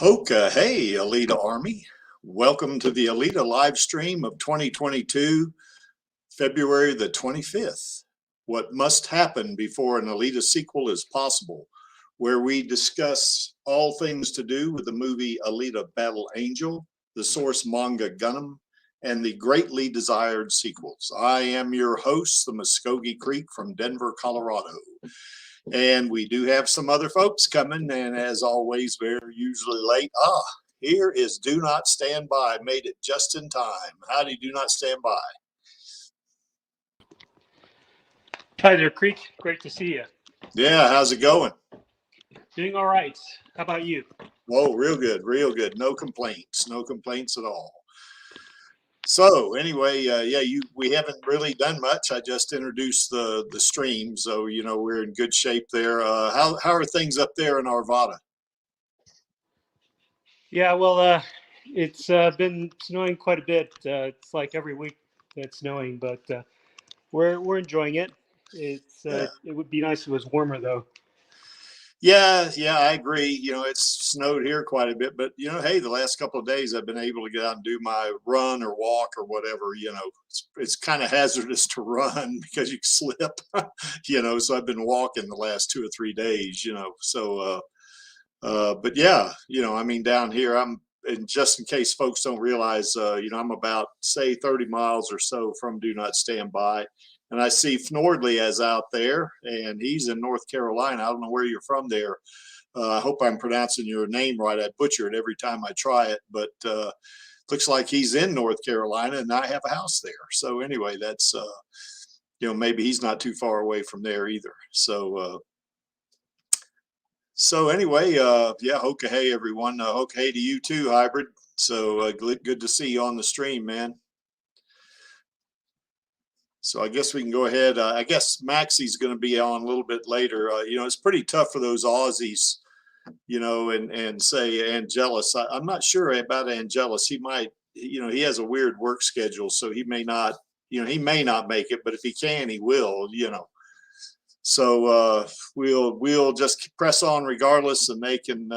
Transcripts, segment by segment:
Hoka, hey, Alita Army. Welcome to the Alita Livestream of 2022, February the 25th. What must happen before an Alita sequel is possible, where we discuss all things to do with the movie Alita Battle Angel, the source manga Gundam, and the greatly desired sequels. I am your host, the Muskogee Creek from Denver, Colorado. And we do have some other folks coming, and as always, they're usually late. Here is Do Not Stand By. Made it just in time. Howdy, Do Not Stand By. Hi there, Creek. Great to see you. Yeah, how's it going? Doing all right. How about you? Whoa, real good, real good. No complaints at all. So anyway, we haven't really done much. I just introduced the stream, so we're in good shape there. How are things up there in Arvada? Yeah, well, it's been snowing quite a bit. It's like every week it's snowing, but we're enjoying it. It would be nice if it was warmer though. Yeah, I agree. It's snowed here quite a bit, but hey, the last couple of days I've been able to get out and do my run or walk or whatever. It's kind of hazardous to run because you slip. So I've been walking the last 2 or 3 days. So but yeah, down here and just in case folks don't realize, I'm about say 30 miles or so from Do Not Stand By. And I see Fnordley is out there, and he's in North Carolina. I don't know where you're from there. I hope I'm pronouncing your name right. I butcher it every time I try it, but looks like he's in North Carolina, and I have a house there. So anyway, that's maybe he's not too far away from there either. So anyway, Hoka hey everyone. Hoka hey to you too, Hybrid. So good to see you on the stream, man. So I guess we can go ahead. I guess Maxie's going to be on a little bit later. It's pretty tough for those Aussies, and say Angelus. I'm not sure about Angelus. He might, he has a weird work schedule, so he may not make it. But if he can, he will. So we'll just press on regardless, and they can,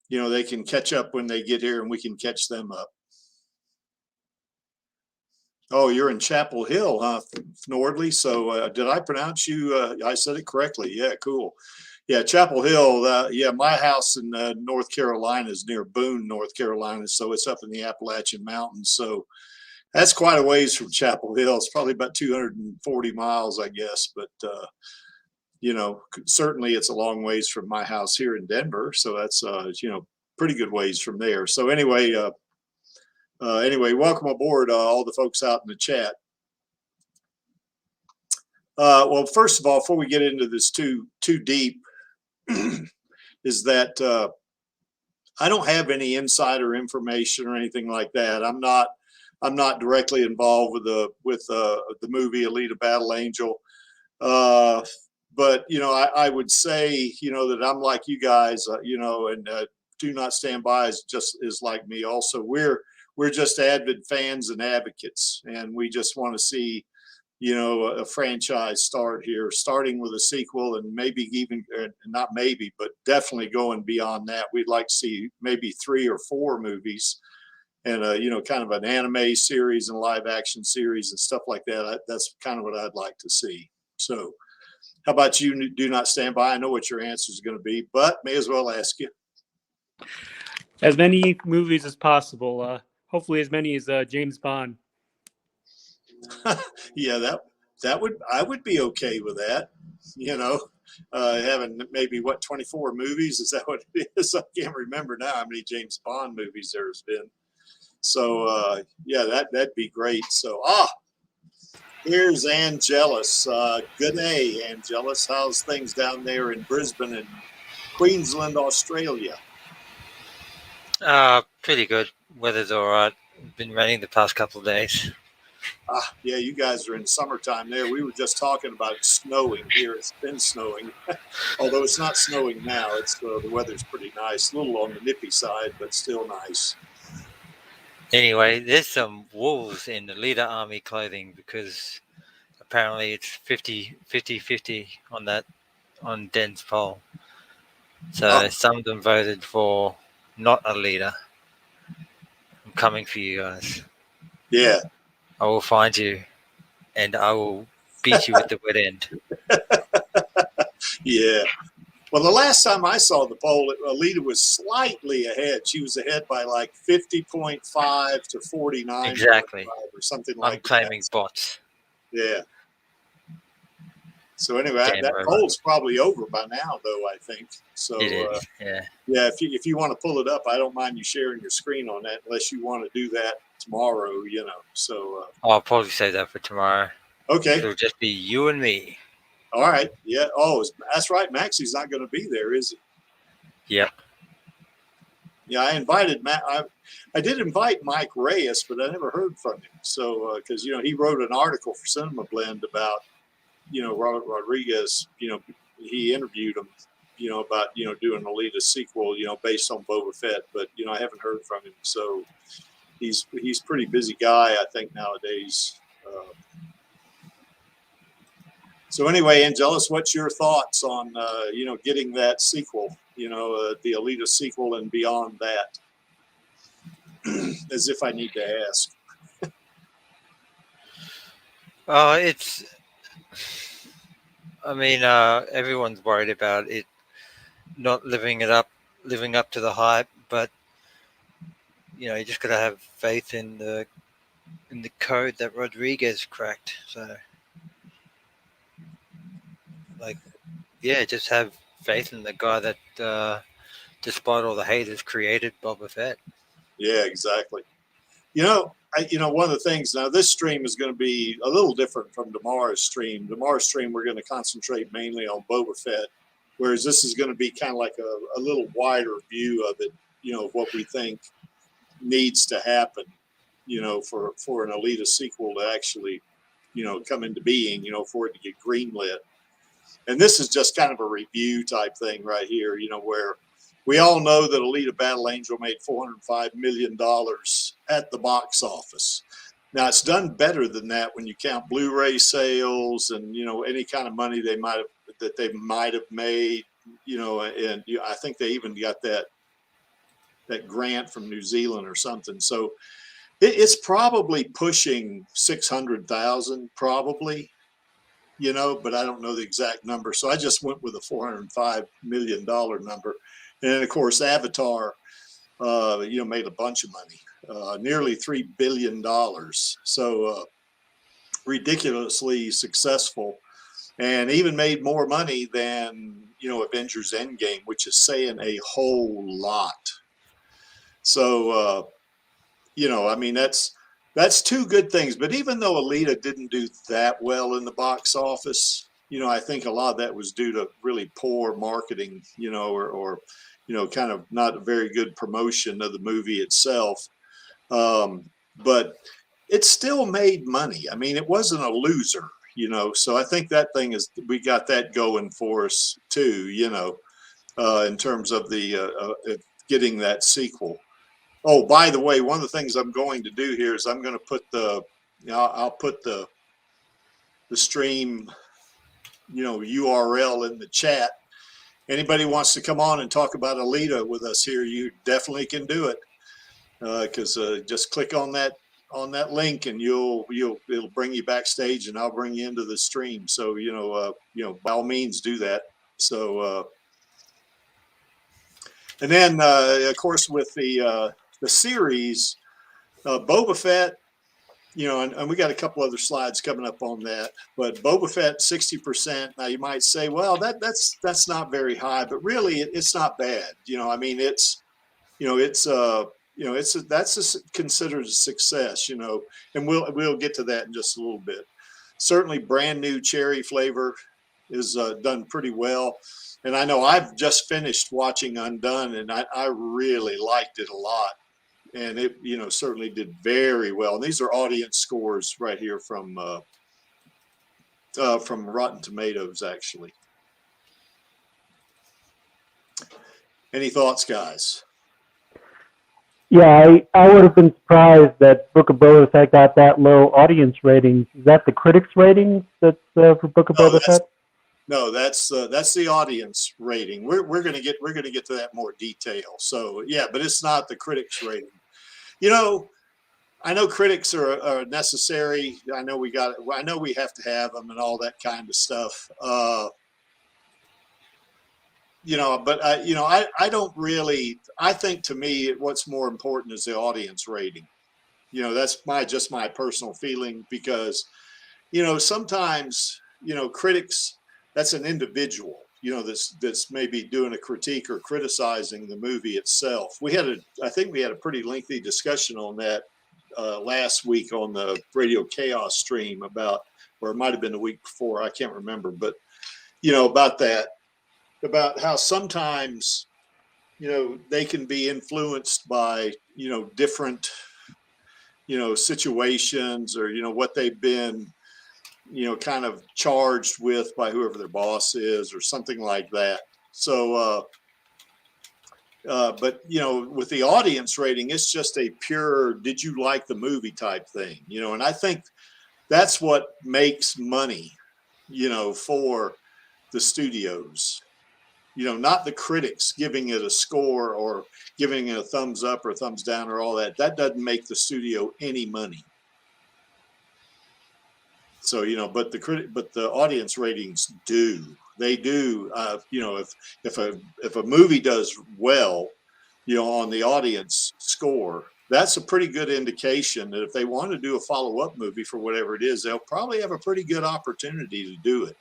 they can catch up when they get here, and we can catch them up. Oh, you're in Chapel Hill, huh, Nordley? So did I pronounce you? I said it correctly. Yeah, cool. Yeah, Chapel Hill. My house in North Carolina is near Boone, North Carolina. So it's up in the Appalachian Mountains. So that's quite a ways from Chapel Hill. It's probably about 240 miles, I guess. But, certainly it's a long ways from my house here in Denver. So that's, pretty good ways from there. So anyway, welcome aboard all the folks out in the chat. Well, first of all, before we get into this too deep, is that I don't have any insider information or anything like that. I'm not directly involved with the movie Alita Battle Angel. But I would say that I'm like you guys, and Do Not Stand By is like me. Also, we're just avid fans and advocates, and we just want to see, a franchise starting with a sequel, and maybe even not maybe, but definitely going beyond that. We'd like to see maybe 3 or 4 movies, and kind of an anime series and live action series and stuff like that. That's kind of what I'd like to see. So, how about you? Do Not Stand By. I know what your answer is going to be, but may as well ask you. As many movies as possible. Hopefully as many as James Bond. Yeah, I would be okay with that. Having maybe 24 movies, is that what it is? I can't remember now how many James Bond movies there's been. So that'd be great. So here's Angelus. Good day, Angelus. How's things down there in Brisbane and Queensland, Australia? Pretty good. Weather's all right. Been raining the past couple of days. Yeah, you guys are in summertime there. We were just talking about it snowing here. It's been snowing, although it's not snowing now. It's the weather's pretty nice, a little on the nippy side, but still nice. Anyway, there's some wolves in the Alita Army clothing because apparently it's 50-50 on Den's poll. So some of them voted for not Alita. I'm coming for you guys. Yeah. I will find you, and I will beat you with the wet end. Yeah. Well, the last time I saw the poll, Alita was slightly ahead. She was ahead by like 50.5 to 49.5 Exactly. or something I'm like claiming that. bots. Yeah. So anyway, Damn that robot. poll's probably over by now, though, I think. So It is. Yeah. yeah, if you want to pull it up, I don't mind you sharing your screen on that, unless you want to do that tomorrow. So I'll probably save that for tomorrow. okay, It'll just be you and me. all right, yeah. Oh, that's right. Maxie's not going to be there, is he? Yep. Yeah, I invited Matt. I did invite Mike Reyes, but I never heard from him. So because he wrote an article for Cinema Blend about Robert Rodriguez. He interviewed him. About doing an Alita sequel. Based on Boba Fett, but I haven't heard from him. So he's pretty busy guy, I think, nowadays. So anyway, Angelus, what's your thoughts on getting that sequel? The Alita sequel and beyond that. As if I need to ask. Everyone's worried about it not living up to the hype, but you just gotta have faith in the code that Rodriguez cracked. So, just have faith in the guy that, despite all the haters, created Boba Fett. Yeah, exactly. One of the things now, this stream is going to be a little different from tomorrow's stream. Tomorrow's stream, we're going to concentrate mainly on Boba Fett, whereas this is going to be kind of like a little wider view of it, of what we think needs to happen, for an Alita sequel to actually, come into being, for it to get greenlit. And this is just kind of a review type thing right here, where we all know that Alita Battle Angel made $405 million at the box office. Now, it's done better than that when you count Blu-ray sales and, any kind of money they might have made, and I think they even got that grant from New Zealand or something. So it's probably pushing 600,000 probably, but I don't know the exact number. So I just went with a $405 million number. And of course, Avatar, made a bunch of money, nearly $3 billion. So ridiculously successful, and even made more money than, Avengers Endgame, which is saying a whole lot. So, that's two good things. But even though Alita didn't do that well in the box office, I think a lot of that was due to really poor marketing, or kind of not a very good promotion of the movie itself. But it still made money. I mean, it wasn't a loser, so I think that thing we got that going for us too, in terms of getting that sequel. Oh, by the way, one of the things I'm going to do here is I'm going to put I'll put the stream, URL in the chat. Anybody wants to come on and talk about Alita with us here, you definitely can do it. Because just click on that link and it'll bring you backstage, and I'll bring you into the stream. So by all means do that. So and then of course with the series, Boba Fett, and we got a couple other slides coming up on that. But Boba Fett 60%. Now you might say, well, that's not very high, but really it's not bad. That's considered a success. And we'll get to that in just a little bit. Certainly, brand new cherry flavor is done pretty well. And I know I've just finished watching Undone, and I really liked it a lot. And it, certainly did very well. And these are audience scores right here from Rotten Tomatoes, actually. Any thoughts, guys? Yeah, I would have been surprised that Book of Boba Fett got that low audience ratings. Is that the critics' ratings that's for Book of Boba Fett? No, that's the audience rating. We're gonna get to that more detail. So yeah, but it's not the critics rating. You know, I know critics are necessary. I know we have to have them and all that kind of stuff. But I don't really. I think to me, what's more important is the audience rating. That's just my personal feeling because sometimes critics, that's an individual that's maybe doing a critique or criticizing the movie itself. I think we had a pretty lengthy discussion on that last week on the Radio Chaos stream or it might have been the week before, I can't remember, but about that, about how sometimes they can be influenced by different situations or what they've been kind of charged with by whoever their boss is or something like that. So but with the audience rating, it's just a pure did you like the movie type thing, and I think that's what makes money for the studios, not the critics giving it a score or giving it a thumbs up or thumbs down or all that. That doesn't make the studio any money. So but the audience ratings do. They do. If a movie does well, on the audience score, that's a pretty good indication that if they want to do a follow-up movie for whatever it is, they'll probably have a pretty good opportunity to do it.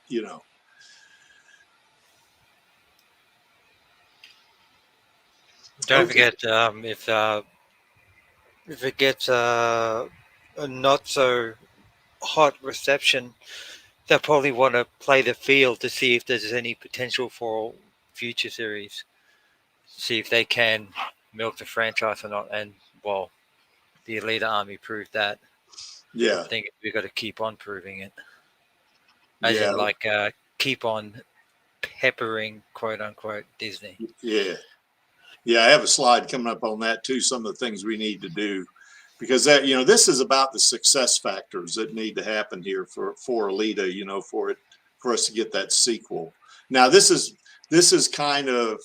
Don't forget, if it gets a not so hot reception, they'll probably want to play the field to see if there's any potential for future series. See if they can milk the franchise or not. And well, the Alita Army proved that. Yeah. I think we've got to keep on proving it. Keep on peppering, quote unquote, Disney. Yeah. Yeah, I have a slide coming up on that too. Some of the things we need to do, because that this is about the success factors that need to happen here for Alita. For us to get that sequel. Now this is kind of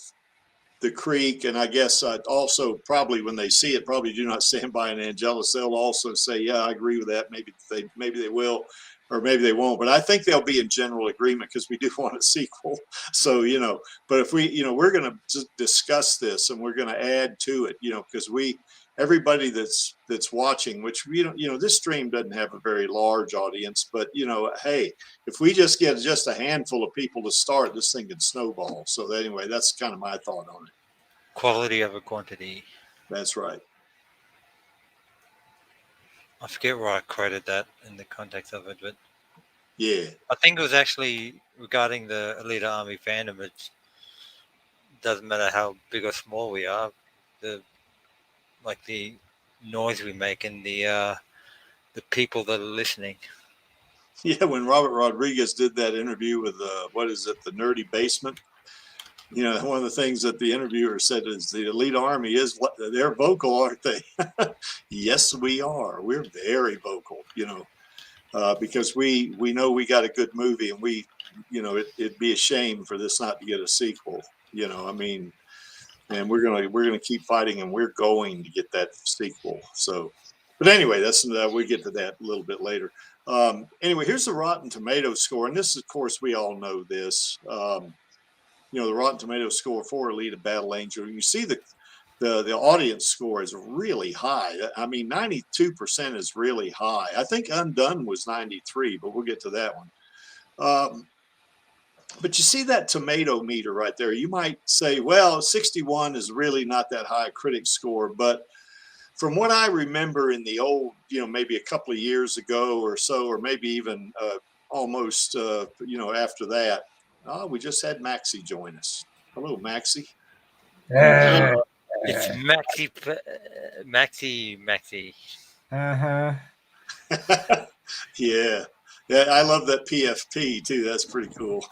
the creek, and I guess also probably when they see it, probably do not stand by an Angelus. They'll also say, yeah, I agree with that. Maybe they will, or maybe they won't. But I think they'll be in general agreement because we do want a sequel. So but if we we're going to discuss this and we're going to add to it, because everybody that's watching, which we don't, this stream doesn't have a very large audience, but hey, if we just get just a handful of people to start, this thing can snowball. So anyway, that's kind of my thought on it. Quality over quantity. That's right. I forget where I quoted that in the context of it, but yeah, I think it was actually regarding the Alita Army fandom. It doesn't matter how big or small we are, the noise we make and the people that are listening. Yeah, when Robert Rodriguez did that interview with the Nerdy Basement, one of the things that the interviewer said is the Elite Army they're vocal, aren't they? Yes, we are. We're very vocal, because we know we got a good movie, and we, it'd be a shame for this not to get a sequel. And we're gonna keep fighting, and we're going to get that sequel. So, but anyway, we get to that a little bit later. Anyway, here's the Rotten Tomatoes score, and this, of course, we all know this. The Rotten Tomatoes score for Alita Battle Angel. You see the audience score is really high. I mean, 92% is really high. I think Undone was 93, but we'll get to that one. But you see that tomato meter right there. You might say, well, 61 is really not that high a critic score. But from what I remember in the old, maybe a couple of years ago or so, or maybe even almost, after that, we just had Maxie join us. Hello, Maxie. It's Maxie. Uh-huh. Yeah. Yeah, I love that PFP too. That's pretty cool.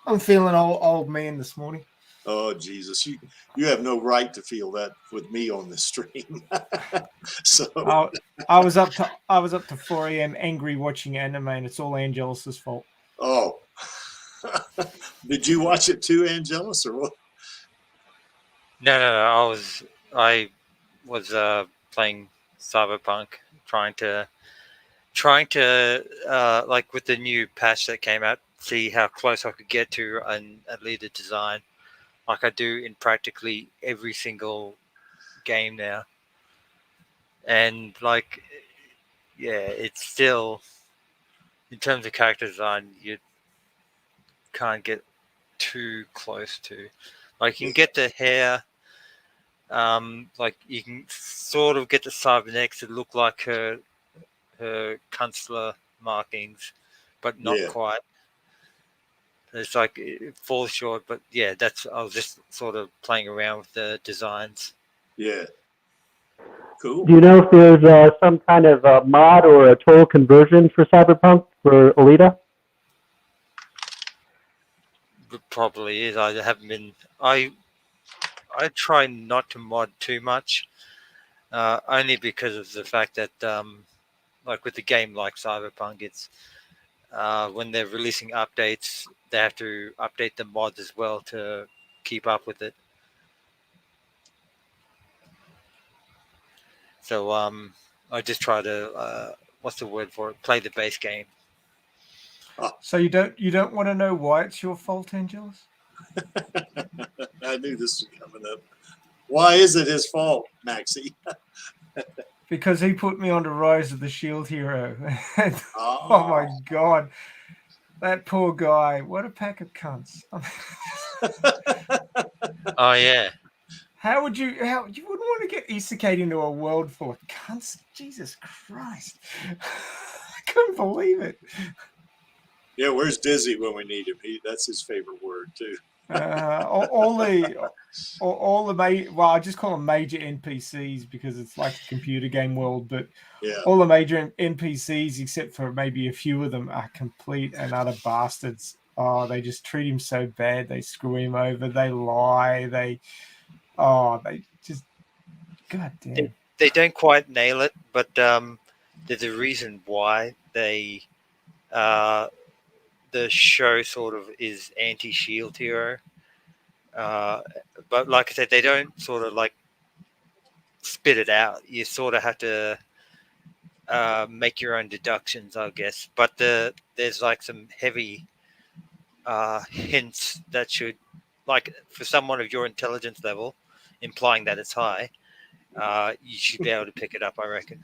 I'm feeling old man this morning. Oh Jesus, you have no right to feel that with me on the stream. So I was up to 4 a.m. angry watching anime, and it's all Angelus's fault. oh, did you watch it too, Angelus, or what? No. I was playing Cyberpunk, trying to like with the new patch that came out, see how close I could get to an Alita design, like I do in practically every single game now. And like, yeah, it's still in terms of character design, you can't get too close to. Like you can get the hair, like you can sort of get the cybernetics to look like her consular markings, but not Yeah, quite. It's like it falls short, but yeah, I was just sort of playing around with the designs. yeah, cool. Do you know if there's some kind of mod or a total conversion for Cyberpunk for Alita? It probably is. I haven't been. I try not to mod too much, only because of the fact that like with the game like Cyberpunk, it's when they're releasing updates, they have to update the mods as well to keep up with it. So I just try to what's the word for it? Play the base game. So you don't want to know why it's your fault, Angelus? I knew this was coming up. Why is it his fault, Maxie? Because he put me on the Rise of the Shield Hero. Oh, Oh my god. That poor guy. What a pack of cunts. Oh yeah. How you wouldn't want to get isekai into a world full of cunts? Jesus Christ. I couldn't believe it. yeah. Where's Dizzy when we need him? That's his favorite word too. All the well, I just call them major NPCs because it's like a computer game world, but Yeah, all the major NPCs, except for maybe a few of them, are complete and utter bastards. Oh, they just treat him so bad. They screw him over. They lie. They just, god damn. They don't quite nail it, but there's a reason why they the show sort of is anti-shield hero. But like I said, they don't sort of like spit it out. You sort of have to make your own deductions, I guess. But there's like some heavy hints that should, like for someone of your intelligence level, implying that it's high, you should be able to pick it up, I reckon.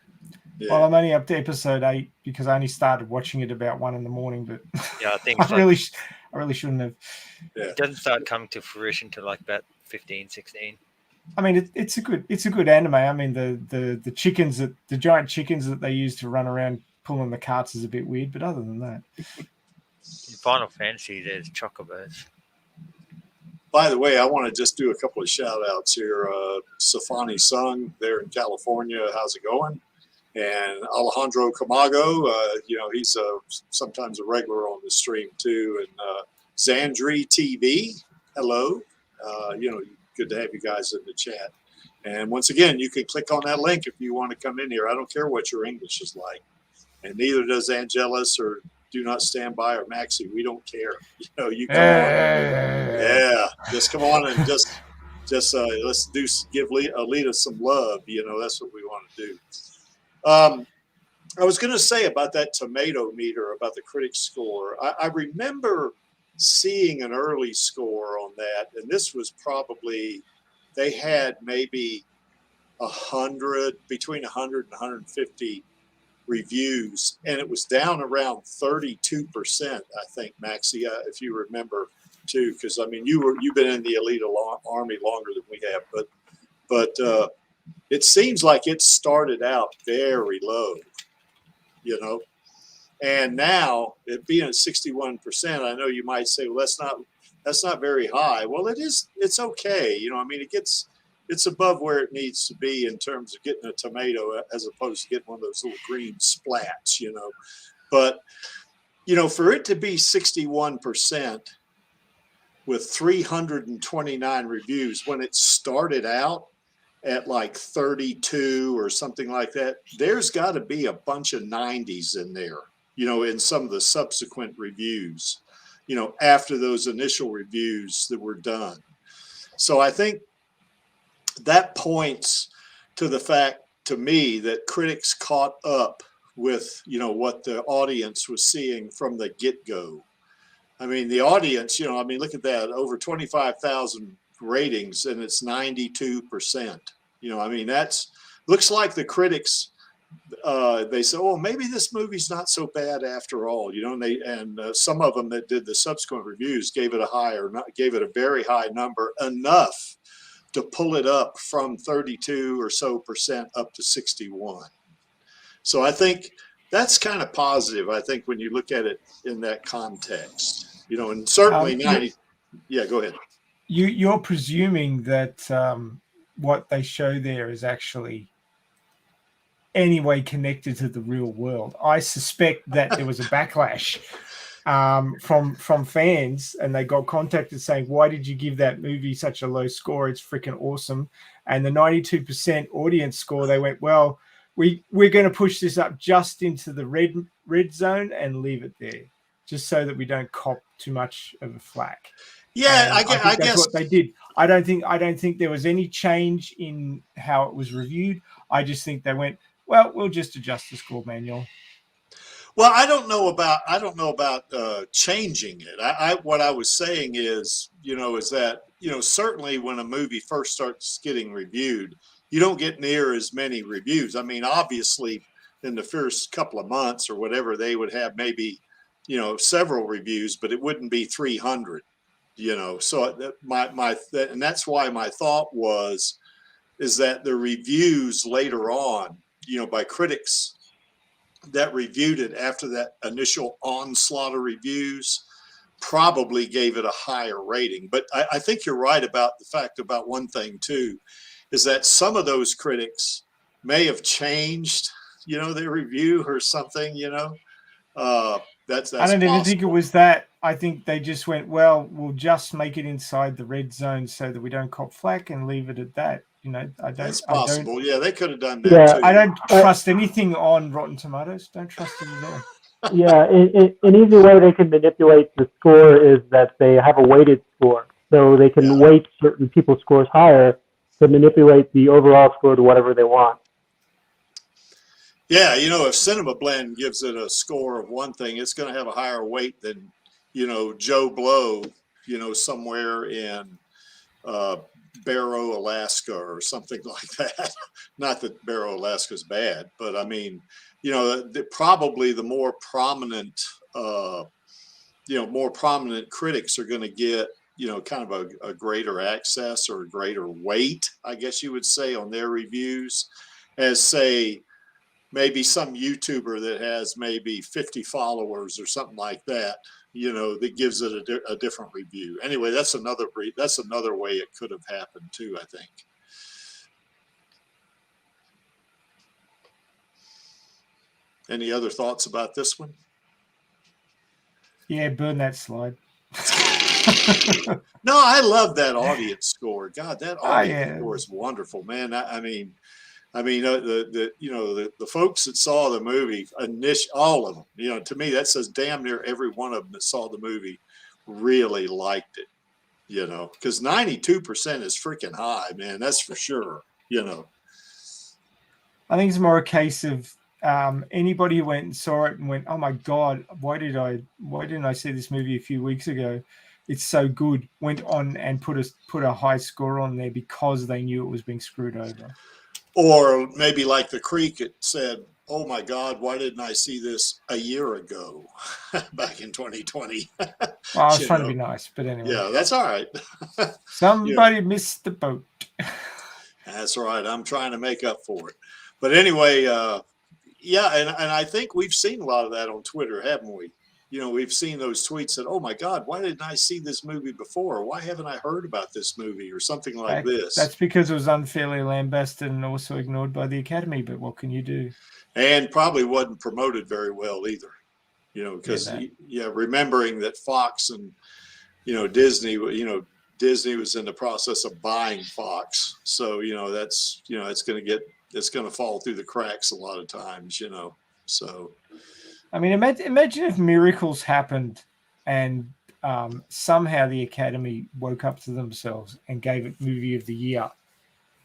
yeah. Well, I'm only up to episode 8 because I only started watching it about 1 a.m, but Yeah, I think I it's like, really shouldn't have. it doesn't start coming to fruition till like about 15, 16. I mean, it's a good anime. I mean, the chickens the giant chickens that they use to run around pulling the carts is a bit weird, but other than that, In Final Fantasy, there's chocobos. By the way, I want to just do a couple of shout outs here. Safani Sung there in California. How's it going? And Alejandro Camago, he's sometimes a regular on the stream too. And Zandri TV, hello. Good to have you guys in the chat. And once again, you can click on that link if you want to come in here. I don't care what your English is like. And neither does Angelus or Do Not Stand By or Maxie. We don't care. You come on. Yeah, just come on and just let's give Alita some love. That's what we want to do. I was going to say about that tomato meter, about the critic score. I remember seeing an early score on that, and this was probably, they had maybe between 100 and 150 reviews, and it was down around 32%, I think, Maxie, if you remember too, because I mean you've been in the Alita Army longer than we have, but it seems like it started out very low, and now it being at 61%, I know you might say, well, that's not very high. Well, it is. It's okay. I mean, it's above where it needs to be in terms of getting a tomato as opposed to getting one of those little green splats, But, for it to be 61%, with 329 reviews when it started out at like 32 or something like that. There's got to be a bunch of 90s in there, in some of the subsequent reviews, after those initial reviews that were done. So I think that points to the fact, to me, that critics caught up with, what the audience was seeing from the get-go. I mean, the audience, look at that, over 25,000 ratings, and it's 92%. That's looks like the critics, they say, oh, maybe this movie's not so bad after all, and some of them that did the subsequent reviews gave it a very high number, enough to pull it up from 32 or so percent up to 61. So I think that's kind of positive, I think, when you look at it in that context, and certainly 90. Yeah, go ahead. You're presuming that what they show there is actually anyway connected to the real world. I suspect that there was a backlash from fans, and they got contacted saying, why did you give that movie such a low score? It's freaking awesome. And the 92% audience score, they went, well, we're going to push this up just into the red zone and leave it there, just so that we don't cop too much of a flack. Yeah, I think guess that's what they did. I don't think there was any change in how it was reviewed. I just think they went, well, we'll just adjust the score manual. Well, I don't know about changing it. What I was saying is, is that, certainly when a movie first starts getting reviewed, you don't get near as many reviews. I mean, obviously, in the first couple of months or whatever, they would have maybe, several reviews, but it wouldn't be 300. So and that's why my thought is that the reviews later on, by critics that reviewed it after that initial onslaught of reviews, probably gave it a higher rating. But I think you're right about the fact about one thing too, is that some of those critics may have changed, their review or something, that's I don't even possible. think it was that. I think they just went, well, we'll just make it inside the red zone so that we don't cop flack and leave it at that. That's possible. Yeah, they could have done that too. I don't trust anything on Rotten Tomatoes. Don't trust it at all. Yeah, an easy way they can manipulate the score is that they have a weighted score. So they can weight certain people's scores higher to manipulate the overall score to whatever they want. Yeah, if Cinema Blend gives it a score of one thing, it's going to have a higher weight than, Joe Blow, somewhere in Barrow, Alaska or something like that. Not that Barrow, Alaska is bad, but I mean, probably the more prominent, more prominent critics are going to get, kind of a greater access or a greater weight, I guess you would say, on their reviews, as say, maybe some YouTuber that has maybe 50 followers or something like that, that gives it a different review. Anyway, that's another way it could have happened too, I think. Any other thoughts about this one? Yeah, burn that slide. No, I love that audience score. God, that audience score is wonderful, man. I mean, the folks that saw the movie, all of them, to me, that says damn near every one of them that saw the movie really liked it, because 92% is freaking high, man. That's for sure, I think it's more a case of anybody who went and saw it and went, oh my God, why didn't I see this movie a few weeks ago? It's so good. Went on and put a high score on there because they knew it was being screwed over. Or maybe like The Creek, it said, oh my God, why didn't I see this a year ago back in 2020? Well, I was trying to be nice, but anyway. Yeah, that's all right. Somebody missed the boat. That's right. I'm trying to make up for it. But anyway, and I think we've seen a lot of that on Twitter, haven't we? We've seen those tweets that, oh my God, why didn't I see this movie before? Why haven't I heard about this movie or something like this? That's because it was unfairly lambasted and also ignored by the Academy, but what can you do? And probably wasn't promoted very well either, because, remembering that Fox and, Disney was in the process of buying Fox. So, that's, it's going to fall through the cracks a lot of times, so. I mean, imagine if miracles happened and somehow the Academy woke up to themselves and gave it Movie of the Year.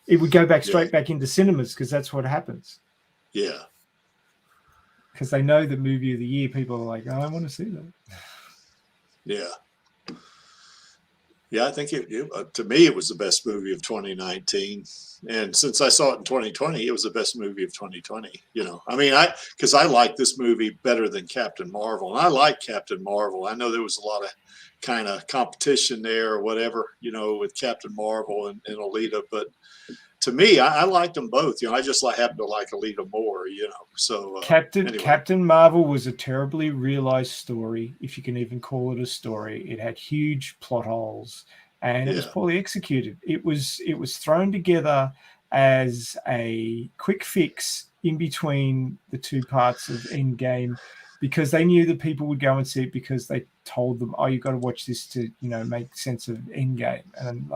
It would go back straight back into cinemas because that's what happens. Yeah. Because they know that Movie of the Year, people are like, oh, I want to see that. Yeah. Yeah, I think to me, it was the best movie of 2019. And since I saw it in 2020, it was the best movie of 2020. I mean, because I like this movie better than Captain Marvel. And I like Captain Marvel. I know there was a lot of kind of competition there or whatever, with Captain Marvel and Alita. But to me, I liked them both. I just happen to like Alita more, So Captain Marvel was a terribly realized story, if you can even call it a story. It had huge plot holes, and it was poorly executed. It was thrown together as a quick fix in between the two parts of Endgame, because they knew that people would go and see it because they told them, "Oh, you've got to watch this to make sense of Endgame," and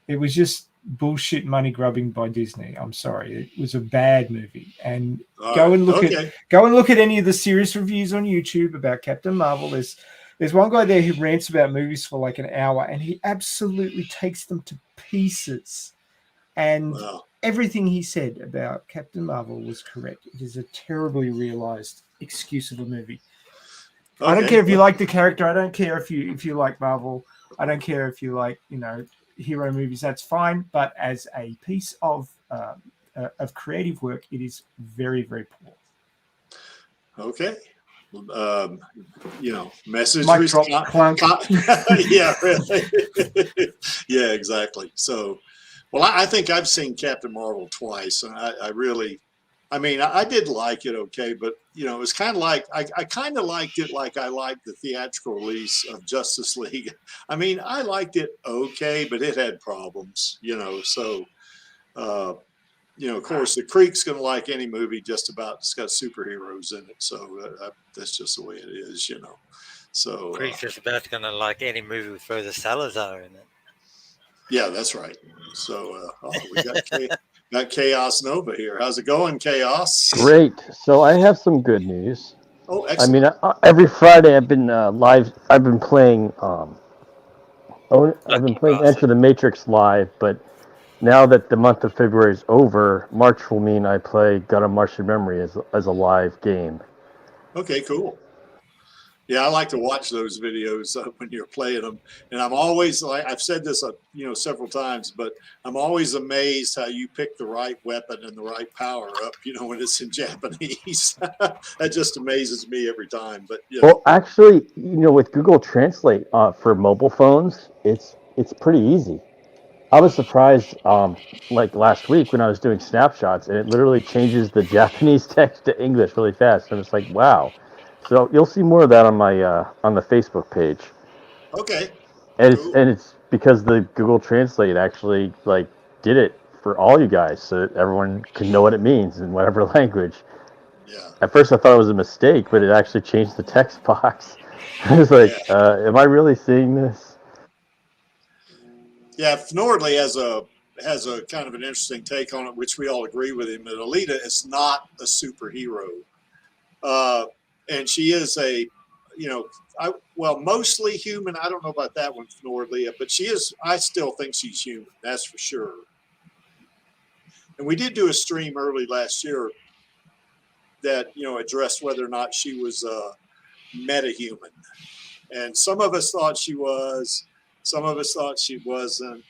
it was just bullshit money grubbing by Disney. I'm sorry, it was a bad movie. And go and look at any of the serious reviews on YouTube about Captain Marvel. There's one guy there who rants about movies for like an hour, and he absolutely takes them to pieces. And everything he said about Captain Marvel was correct. It is a terribly realized excuse of a movie. I don't care if you like the character. I don't care if you like Marvel. I don't care if you like hero movies. That's fine. But as a piece of creative work, it is very, very poor. Okay. Message. Mic drop, clunk. Yeah, really. Yeah, exactly. So, well, I think I've seen Captain Marvel twice, and I did like it, okay, but it was kind of like I kind of liked it like I liked the theatrical release of Justice League. I mean, I liked it okay, but it had problems, So, of course, the Creek's going to like any movie just about. It's got superheroes in it, so that's just the way it is, So Creek's just about going to like any movie with Rosa Salazar in it. Yeah, that's right. So we got Chaos Nova here. How's it going, Chaos? Great. So I have some good news. Oh, excellent. I mean, every Friday I've been live. I've been playing. I've been playing Enter the Matrix live, but now that the month of February is over, March will mean I play God of Martian Memory as a live game. Okay, cool. Yeah, I like to watch those videos when you're playing them, and I'm always I've said this several times, but I'm always amazed how you pick the right weapon and the right power up. When it's in Japanese, that just amazes me every time. But well, actually, with Google Translate for mobile phones, it's pretty easy. I was surprised, like last week when I was doing snapshots, and it literally changes the Japanese text to English really fast. And it's like, wow. So you'll see more of that on my on the Facebook page. Okay. And cool. it's because the Google Translate actually did it for all you guys, so that everyone can know what it means in whatever language. Yeah. At first I thought it was a mistake, but it actually changed the text box. I was like, am I really seeing this? Yeah, Nordley has a kind of an interesting take on it, which we all agree with him. That Alita is not a superhero, and she is mostly human. I don't know about that one, Nordley, but she is. I still think she's human. That's for sure. And we did do a stream early last year that addressed whether or not she was metahuman, and some of us thought she was. Some of us thought she wasn't,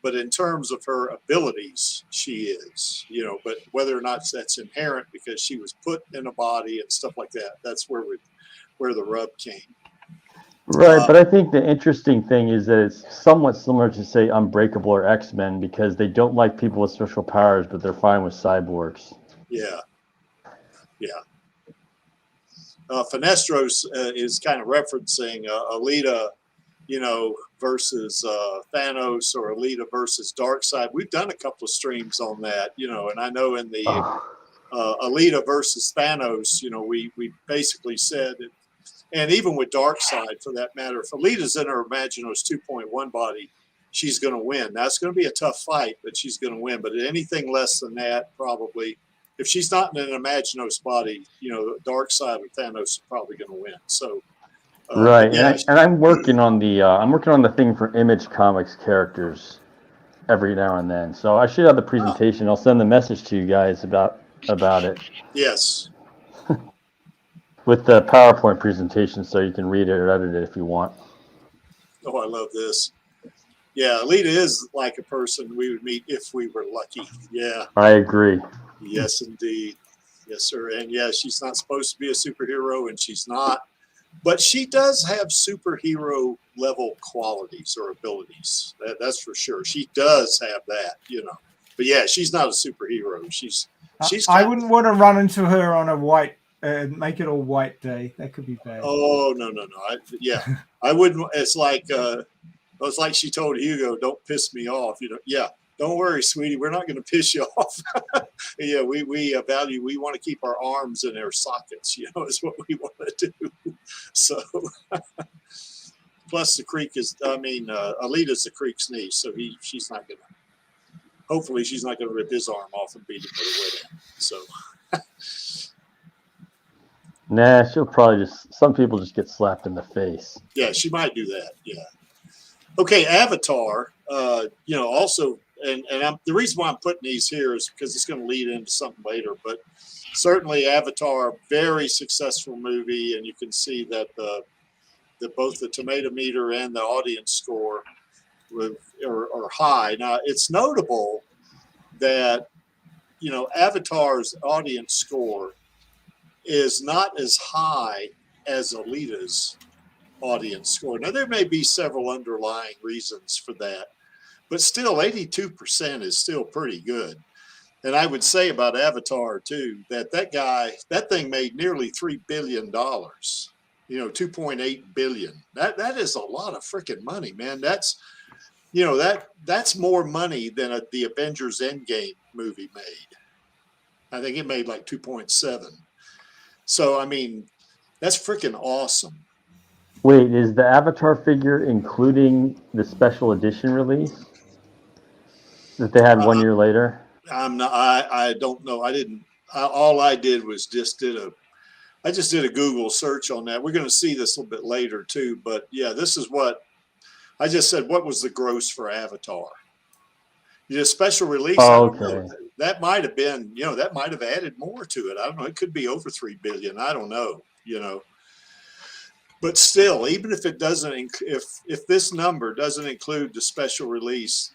but in terms of her abilities, she is, but whether or not that's inherent because she was put in a body and stuff like that, that's where the rub came. Right, but I think the interesting thing is that it's somewhat similar to, say, Unbreakable or X-Men, because they don't like people with special powers, but they're fine with cyborgs. Yeah. Finestros is kind of referencing Alita, versus Thanos, or Alita versus Darkseid. We've done a couple of streams on that, and I know in the Alita versus Thanos, we basically said, And even with Darkseid, for that matter, if Alita's in her Imaginos 2.1 body, she's going to win. That's going to be a tough fight, but she's going to win. But anything less than that, probably, if she's not in an Imaginos body, Darkseid or Thanos are probably going to win. So, right, yeah, and I'm working on the thing for Image Comics characters every now and then. So I should have the presentation. I'll send the message to you guys about it. Yes. With the PowerPoint presentation, so you can read it or edit it if you want. Oh, I love this. Yeah, Alita is like a person we would meet if we were lucky. Yeah. I agree. Yes, indeed. Yes, sir. And yeah, she's not supposed to be a superhero, and she's not. But she does have superhero level qualities or abilities. That's for sure. She does have that, But yeah, she's not a superhero. She's. I wouldn't want to run into her on a white, make it all white day. That could be bad. Oh no. I wouldn't. It's like she told Hugo, "Don't piss me off." Yeah. Don't worry, sweetie. We're not going to piss you off. Yeah, we value. We want to keep our arms in their sockets. Is what we want to do. So, plus the Creek is. Alita's the Creek's niece, so she's not going to. Hopefully, she's not going to rip his arm off and beat him with a wet end. So. Nah, she'll probably some people just get slapped in the face. Yeah, she might do that. Yeah. Okay, Avatar. Also. And the reason why I'm putting these here is because it's going to lead into something later. But certainly, Avatar, very successful movie, and you can see that both the tomato meter and the audience score are high. Now, it's notable that Avatar's audience score is not as high as Alita's audience score. Now, there may be several underlying reasons for that. But still, 82% is still pretty good. And I would say about Avatar, too, that thing made nearly $3 billion, 2.8 billion. That is a lot of freaking money, man. That's more money than the Avengers Endgame movie made. I think it made like 2.7. So, that's freaking awesome. Wait, is the Avatar figure including the special edition release that they had 1 year later? I'm not. I don't know. I didn't. All I did was I just did a Google search on that. We're going to see this a little bit later too. But yeah, this is what I just said. What was the gross for Avatar? Special release. Oh, I don't know. That might have been. That might have added more to it. I don't know. It could be over 3 billion. I don't know. But still, even if it doesn't, if this number doesn't include the special release,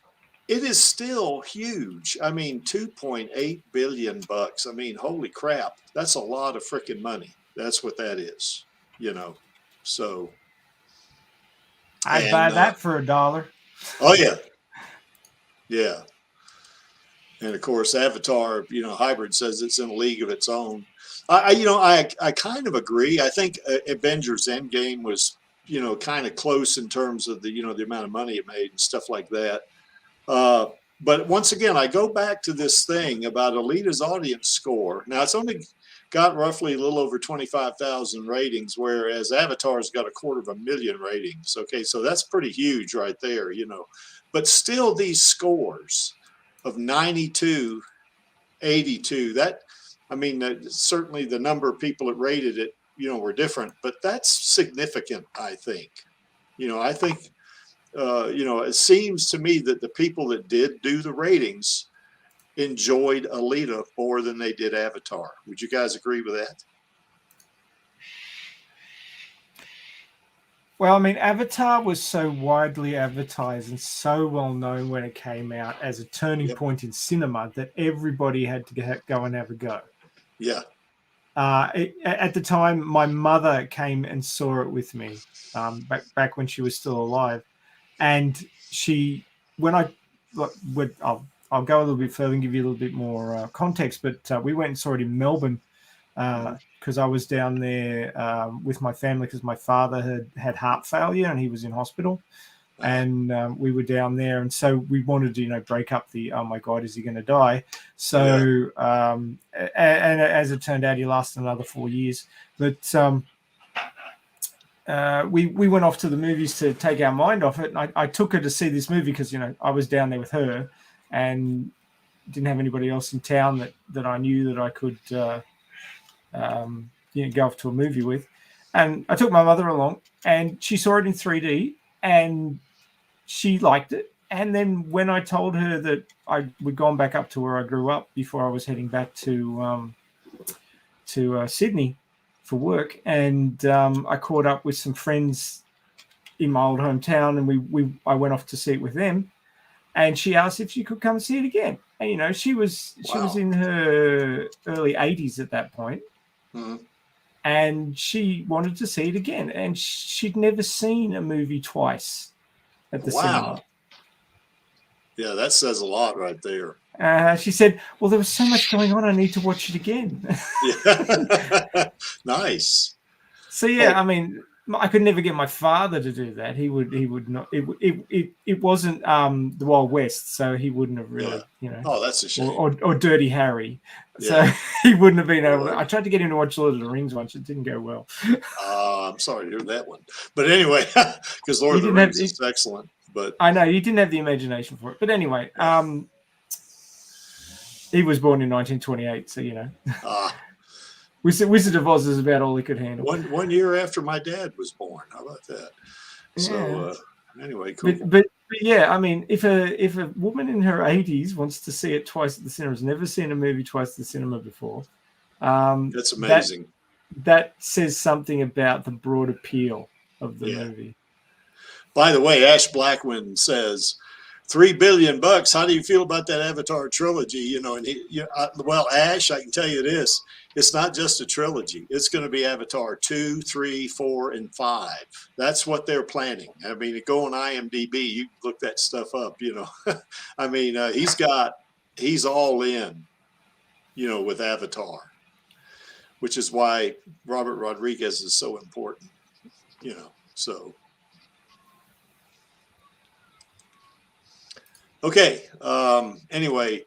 it is still huge. 2.8 billion bucks. Holy crap. That's a lot of freaking money. That's what that is, so. I'd buy that for $1. Oh yeah. Yeah. And of course, Avatar, Hybrid says it's in a league of its own. I kind of agree. I think Avengers Endgame was, kind of close in terms of the amount of money it made and stuff like that. But once again, I go back to this thing about Alita's audience score. Now, it's only got roughly a little over 25,000 ratings, whereas Avatar's got 250,000 ratings. Okay, so that's pretty huge right there, But still, these scores of 92, 82, certainly the number of people that rated it, were different, but that's significant, I think. I think, it seems to me that the people that did do the ratings enjoyed Alita more than they did Avatar. Would you guys agree with that? Well, Avatar was so widely advertised and so well known when it came out as a turning point in cinema that everybody had to go and have a go. Yeah. At the time, my mother came and saw it with me back when she was still alive. And I'll go a little bit further and give you a little bit more context, but we went and saw it in Melbourne because I was down there with my family because my father had heart failure and he was in hospital. And we were down there. And so we wanted to, break up the, oh my God, is he going to die? So, and as it turned out, he lasted another 4 years. But we went off to the movies to take our mind off it. And I took her to see this movie because, I was down there with her and didn't have anybody else in town that I knew that I could, go off to a movie with. And I took my mother along and she saw it in 3D and she liked it. And then when I told her that we'd gone back up to where I grew up before I was heading back to Sydney for work, and I caught up with some friends in my old hometown, and I went off to see it with them. And she asked if she could come see it again. And she was in her early 80s at that point, and she wanted to see it again. And she'd never seen a movie twice at the cinema. Yeah, that says a lot right there. She said, well, there was so much going on, I need to watch it again. Yeah. Nice. So, yeah, I mean, I could never get my father to do that. He would not. It wasn't the Wild West, so he wouldn't have really, Oh, that's a shame. Or Dirty Harry. Yeah. So he wouldn't have been able. I tried to get him to watch Lord of the Rings once. It didn't go well. I'm sorry to hear that one. But anyway, because Lord of the Rings is excellent. But I know you didn't have the imagination for it. But anyway, he was born in 1928, so Wizard of Oz is about all he could handle. One year after my dad was born. How about that? So anyway, cool. But yeah, I mean, if a woman in her 80s wants to see it twice at the cinema, has never seen a movie twice at the cinema before, that's amazing. That says something about the broad appeal of the movie. By the way, Ash Blackman says, $3 billion. How do you feel about that Avatar trilogy? And well, Ash, I can tell you this: it's not just a trilogy. It's going to be Avatar 2, 3, 4, and 5. That's what they're planning. I mean, go on IMDb, you can look that stuff up. I mean, he's all in. With Avatar, which is why Robert Rodriguez is so important. So. Okay. Anyway,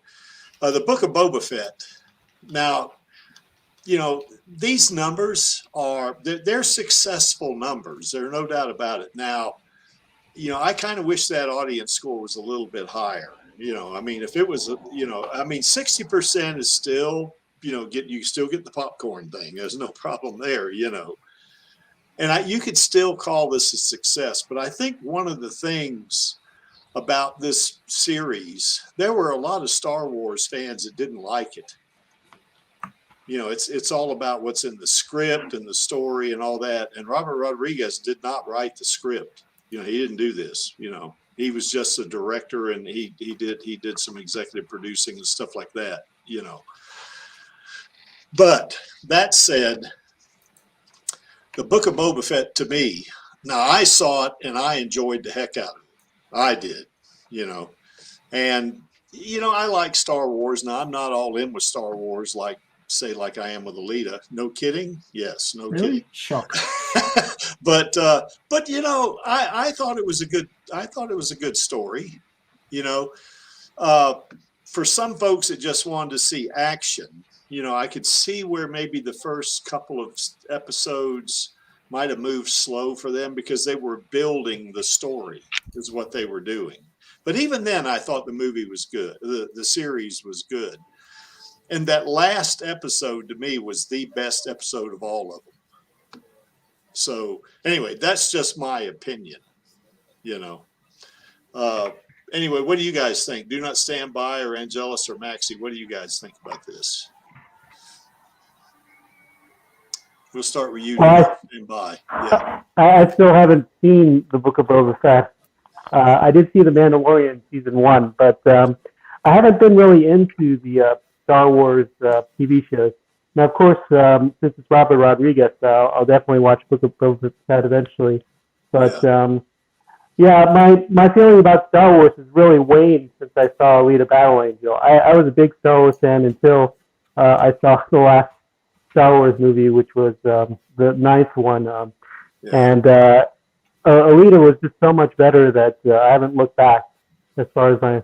the Book of Boba Fett. Now, these numbers they're successful numbers. There's no doubt about it. Now, I kind of wish that audience score was a little bit higher. I mean, if it was, 60% is still, you still get the popcorn thing. There's no problem there, And you could still call this a success. But I think one of the things about this series, there were a lot of Star Wars fans that didn't like it. It's all about what's in the script and the story and all that. And Robert Rodriguez did not write the script. He didn't do this. He was just a director, and he did some executive producing and stuff like that. But that said, the Book of Boba Fett, to me, now I saw it and I enjoyed the heck out of it. I did, and, I like Star Wars. Now, I'm not all in with Star Wars like I am with Alita. No kidding. Yes, no really? Kidding. Shock. but I thought it was a good story. For some folks that just wanted to see action, I could see where maybe the first couple of episodes might have moved slow for them because they were building the story is what they were doing. But even then, I thought the movie was good. The series was good. And that last episode to me was the best episode of all of them. So anyway, that's just my opinion, Anyway, what do you guys think? Do Not Stand By or Angelus or Maxie? What do you guys think about this? We'll start with you. Stand By. Yeah. I still haven't seen the Book of Boba Fett. I did see The Mandalorian season 1, but I haven't been really into the Star Wars TV shows. Now, of course, since it's Robert Rodriguez, I'll definitely watch Book of Boba Fett eventually. But my feeling about Star Wars has really waned since I saw Alita Battle Angel. I was a big Star Wars fan until I saw the last Star Wars movie, which was the 9th one. And Alita was just so much better that I haven't looked back as far as my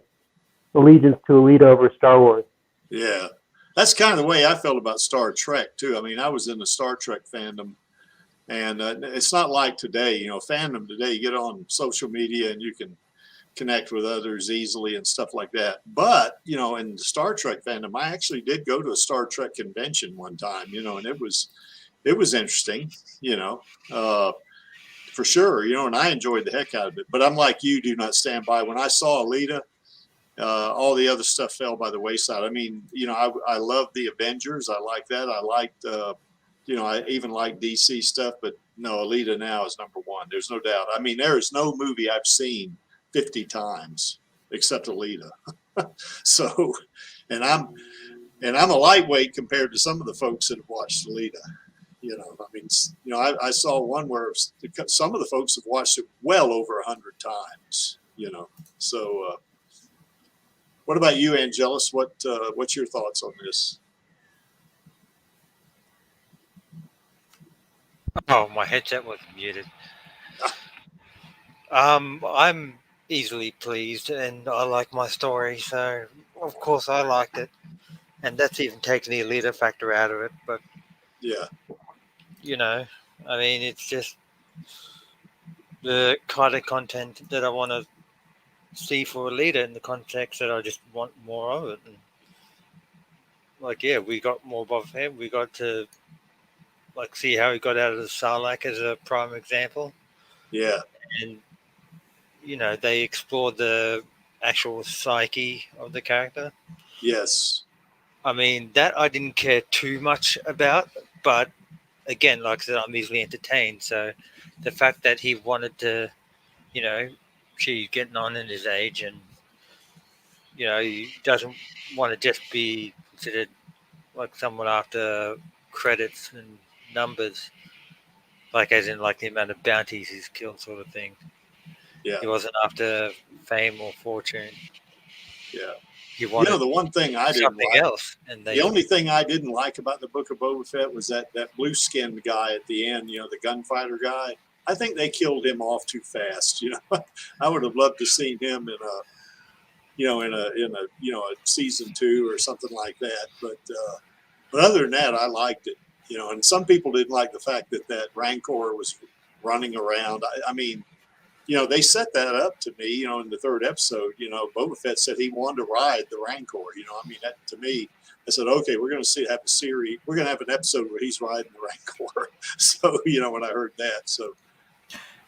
allegiance to Alita over Star Wars. Yeah, that's kind of the way I felt about Star Trek too. I mean, I was in the Star Trek fandom, And it's not like today, you know, fandom today, you get on social media and you can connect with others easily and stuff like that. But, you know, in the Star Trek fandom, I actually did go to a Star Trek convention one time, you know, and it was interesting, you know, for sure, you know, and I enjoyed the heck out of it. But I'm like you, do not stand by. When I saw Alita, all the other stuff fell by the wayside. I mean, you know, I love the Avengers. I like that. I liked, you know, I even like DC stuff, but no, Alita now is number one. There's no doubt. I mean, there is no movie I've seen 50 times except Alita. So, and I'm a lightweight compared to some of the folks that have watched Alita. You know, I mean, you know, I saw one where some of the folks have watched it well over 100 times. You know, so what about you, Angelus? What's your thoughts on this? Oh, my headset was muted. I'm easily pleased, and I like my story, so of course I liked it, and that's even taking the Alita factor out of it. But Yeah, you know, I mean, it's just the kind of content that I want to see for Alita in the context that I just want more of it. And like, yeah, we got more Boba Fett. We got to like see how he got out of the Sarlacc as a prime example, yeah, and you know, they explored the actual psyche of the character. yes, I mean, that I didn't care too much about, but again, like I said, I'm easily entertained. So the fact that he wanted to, you know, she's getting on in his age, and you know, he doesn't want to just be considered like someone after credits and numbers, like as in like the amount of bounties he's killed, sort of thing. yeah, He wasn't after fame or fortune. yeah. He You know, wanted the one thing I didn't something like, else, and the they only thing I didn't like about the Book of Boba Fett was that blue-skinned guy at the end, you know, the gunfighter guy. I think they killed him off too fast. You know, I would have loved to seen him in a, you know, in a you know, a season 2 or something like that. But other than that, I liked it. You know, and some people didn't like the fact that Rancor was running around. I mean, you know, they set that up to me, you know, in the 3rd episode. You know, Boba Fett said he wanted to ride the Rancor. You know, I mean, that to me, I said, okay, we're going to have a series. We're going to have an episode where he's riding the Rancor. So, you know, when I heard that, so.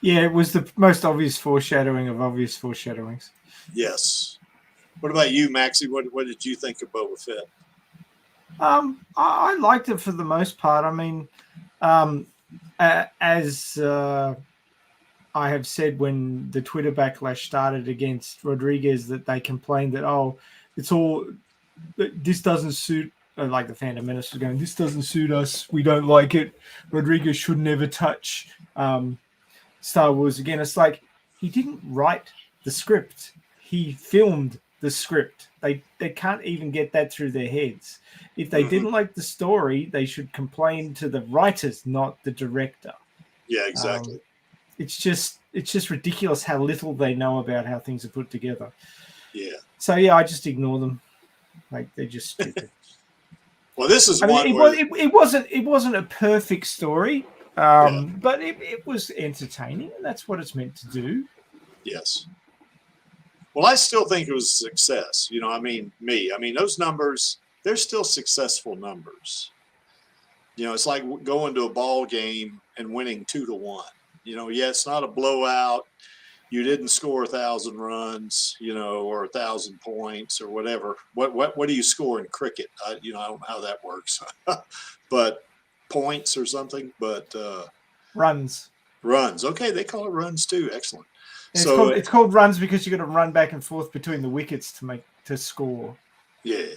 Yeah, it was the most obvious foreshadowing of obvious foreshadowings. Yes. What about you, Maxie? What did you think of Boba Fett? I liked it for the most part. I mean, as I have said when the Twitter backlash started against Rodriguez, that they complained that, oh, it's all, this doesn't suit, like the Phantom Menace was going, this doesn't suit us. We don't like it. Rodriguez should never touch Star Wars again. It's like, he didn't write the script. He filmed the script. They can't even get that through their heads. If they didn't like the story, they should complain to the writers, not the director. Yeah, exactly. It's just ridiculous how little they know about how things are put together. Yeah. So yeah, I just ignore them. Like, they're just stupid. Well, this is I one mean, where it wasn't a perfect story, but it was entertaining, and that's what it's meant to do. yes. Well, I still think it was a success. You know, I mean, those numbers, they're still successful numbers. You know, it's like going to a ball game and winning 2-1. You know, yeah, it's not a blowout. You didn't score 1,000 runs, you know, or 1,000 points or whatever. What do you score in cricket? You know, I don't know how that works, but points or something. But Runs. Okay, they call it runs too. Excellent. And So it's called runs because you got to run back and forth between the wickets to score. yeah,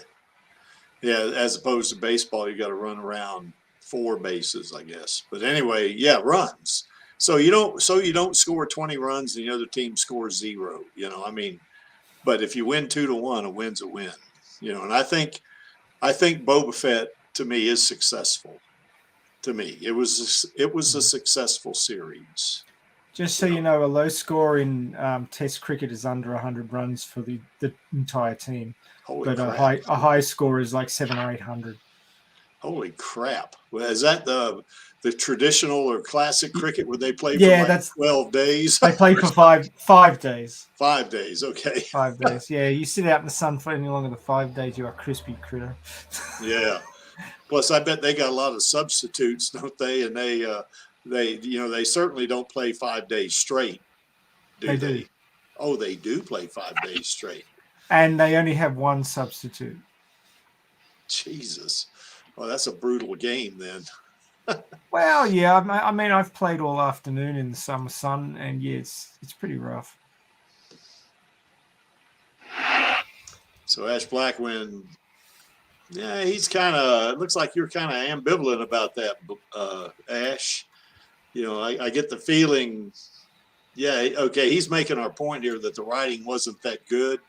as opposed to baseball, you got to run around 4 bases, I guess. But anyway, yeah, runs. So you don't score 20 runs and the other team scores 0. You know, I mean, but if you win 2-1, a win's a win. You know, and I think Boba Fett to me is successful. To me, it was a successful series. Just so you know, a low score in Test cricket is under 100 runs for the entire team. Holy But crap. a high score is like 700 or 800. Holy crap! Well, is that the traditional or classic cricket where they play Yeah, for like that's 12 days? they play for 5 days. 5 days. Okay. 5 days. Yeah, you sit out in the sun for any longer than 5 days, you are a crispy critter. Yeah. Plus, I bet they got a lot of substitutes, don't they? And they certainly don't play 5 days straight, do They they? do. Oh, they do play 5 days straight. And they only have one substitute. Jesus. Well, that's a brutal game then. Well, yeah, I mean, I've played all afternoon in the summer sun, and yeah, it's pretty rough. So Ash Blackwind, yeah, he's kind of, it looks like you're kind of ambivalent about that, Ash. I get the feeling, yeah, okay, he's making our point here that the writing wasn't that good.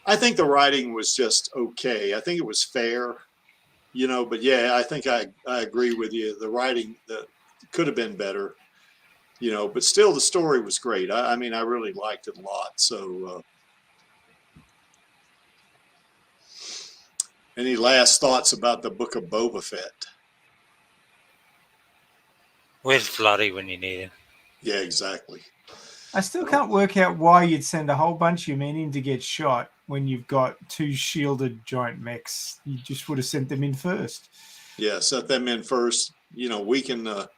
I think the writing was just okay. I think it was fair, but yeah, I think I agree with you. The writing could have been better, but still the story was great. I mean, I really liked it a lot. So, any last thoughts about the Book of Boba Fett? Where's Bloody when you need him? Yeah, exactly. I still can't work out why you'd send a whole bunch of your men in to get shot when you've got 2 shielded giant mechs. You just would have sent them in first. Yeah, set them in first. We can,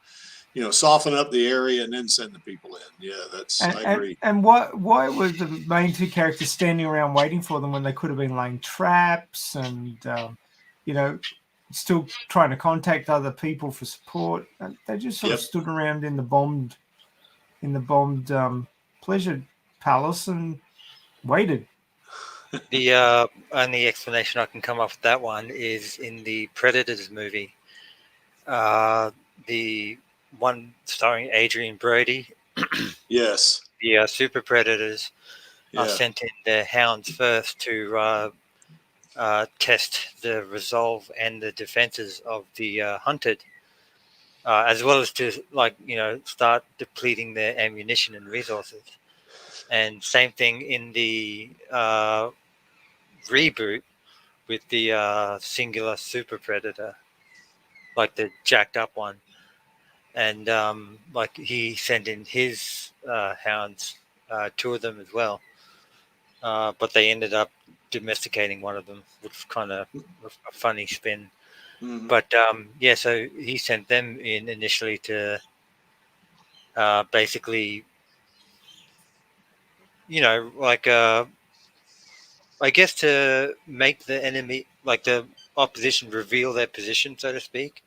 soften up the area and then send the people in. Yeah, I agree. And why were the main 2 characters standing around waiting for them when they could have been laying traps and, still trying to contact other people for support? And they just sort of stood around in the bombed pleasure palace and waited. The only explanation I can come up with that one is in the Predators movie. The one starring Adrian Brody. Yes. The super predators sent in their hounds first to test the resolve and the defenses of the hunted, as well as to start depleting their ammunition and resources. And same thing in the reboot with the singular super predator, like the jacked up one. And he sent in his hounds, 2 of them as well, but they ended up domesticating one of them, which was kind of a funny spin. Mm-hmm. But so he sent them in initially to basically, I guess to make the enemy, like the opposition, reveal their position, so to speak.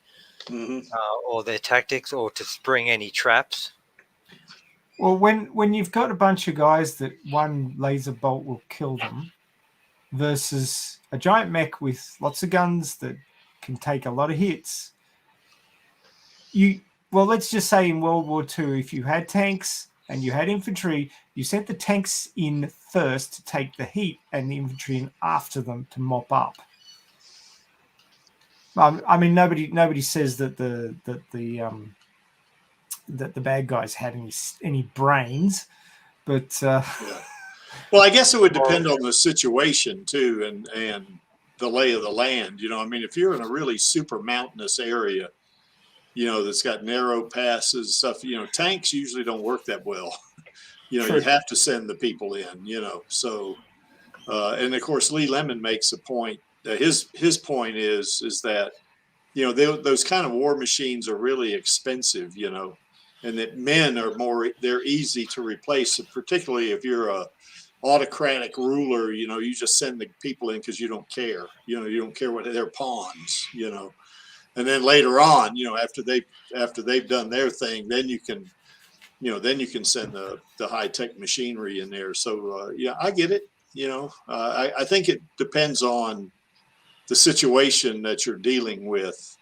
Mm-hmm. Or their tactics, or to spring any traps. Well, when you've got a bunch of guys that one laser bolt will kill them versus a giant mech with lots of guns that can take a lot of hits, let's just say in World War II, if you had tanks and you had infantry, you sent the tanks in first to take the heat and the infantry in after them to mop up. I mean, nobody says that the bad guys had any brains, but well, I guess it would depend on the situation too, and the lay of the land. I mean, if you're in a really super mountainous area, that's got narrow passes, stuff. Tanks usually don't work that well. You have to send the people in. So, and of course, Lee Lemon makes a point. His point is that those kind of war machines are really expensive, and that men are they're easy to replace, particularly if you're a autocratic ruler. You just send the people in because you don't care. You don't care what they're pawns. And then later on, after they've done their thing, then you can send the high tech machinery in there. So I get it. I think it depends on the situation that you're dealing with,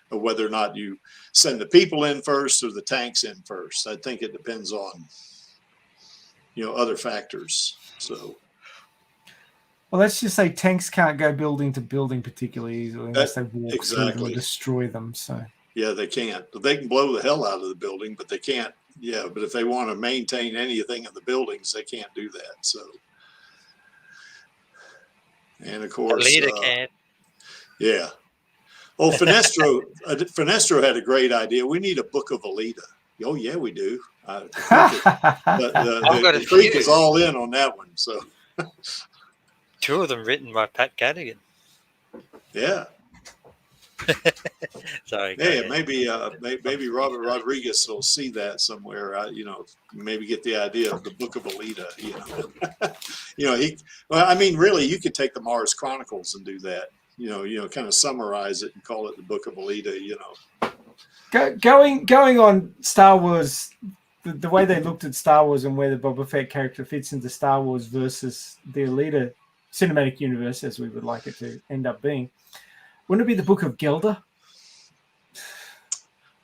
whether or not you send the people in first or the tanks in first. I think it depends on, other factors. So, well, let's just say tanks can't go building to building particularly easily unless they walk through them or destroy them. So, yeah, they can't. They can blow the hell out of the building, but they can't. Yeah, but if they want to maintain anything in the buildings, they can't do that. So. And of course, Alita can. Yeah, Oh, Finestro had a great idea. We need a book of Alita. Oh yeah, we do. I've got a The Creek few. is all in on that one. So 2 of them written by Pat Cadigan. yeah. Sorry. Hey, go ahead. maybe Robert Rodriguez will see that somewhere. Maybe get the idea of the Book of Alita. Well, I mean, really, you could take the Mars Chronicles and do that. Kind of summarize it and call it the Book of Alita. Going on Star Wars, the way they looked at Star Wars and where the Boba Fett character fits into Star Wars versus the Alita cinematic universe, as we would like it to end up being. Wouldn't it be the Book of Gelda?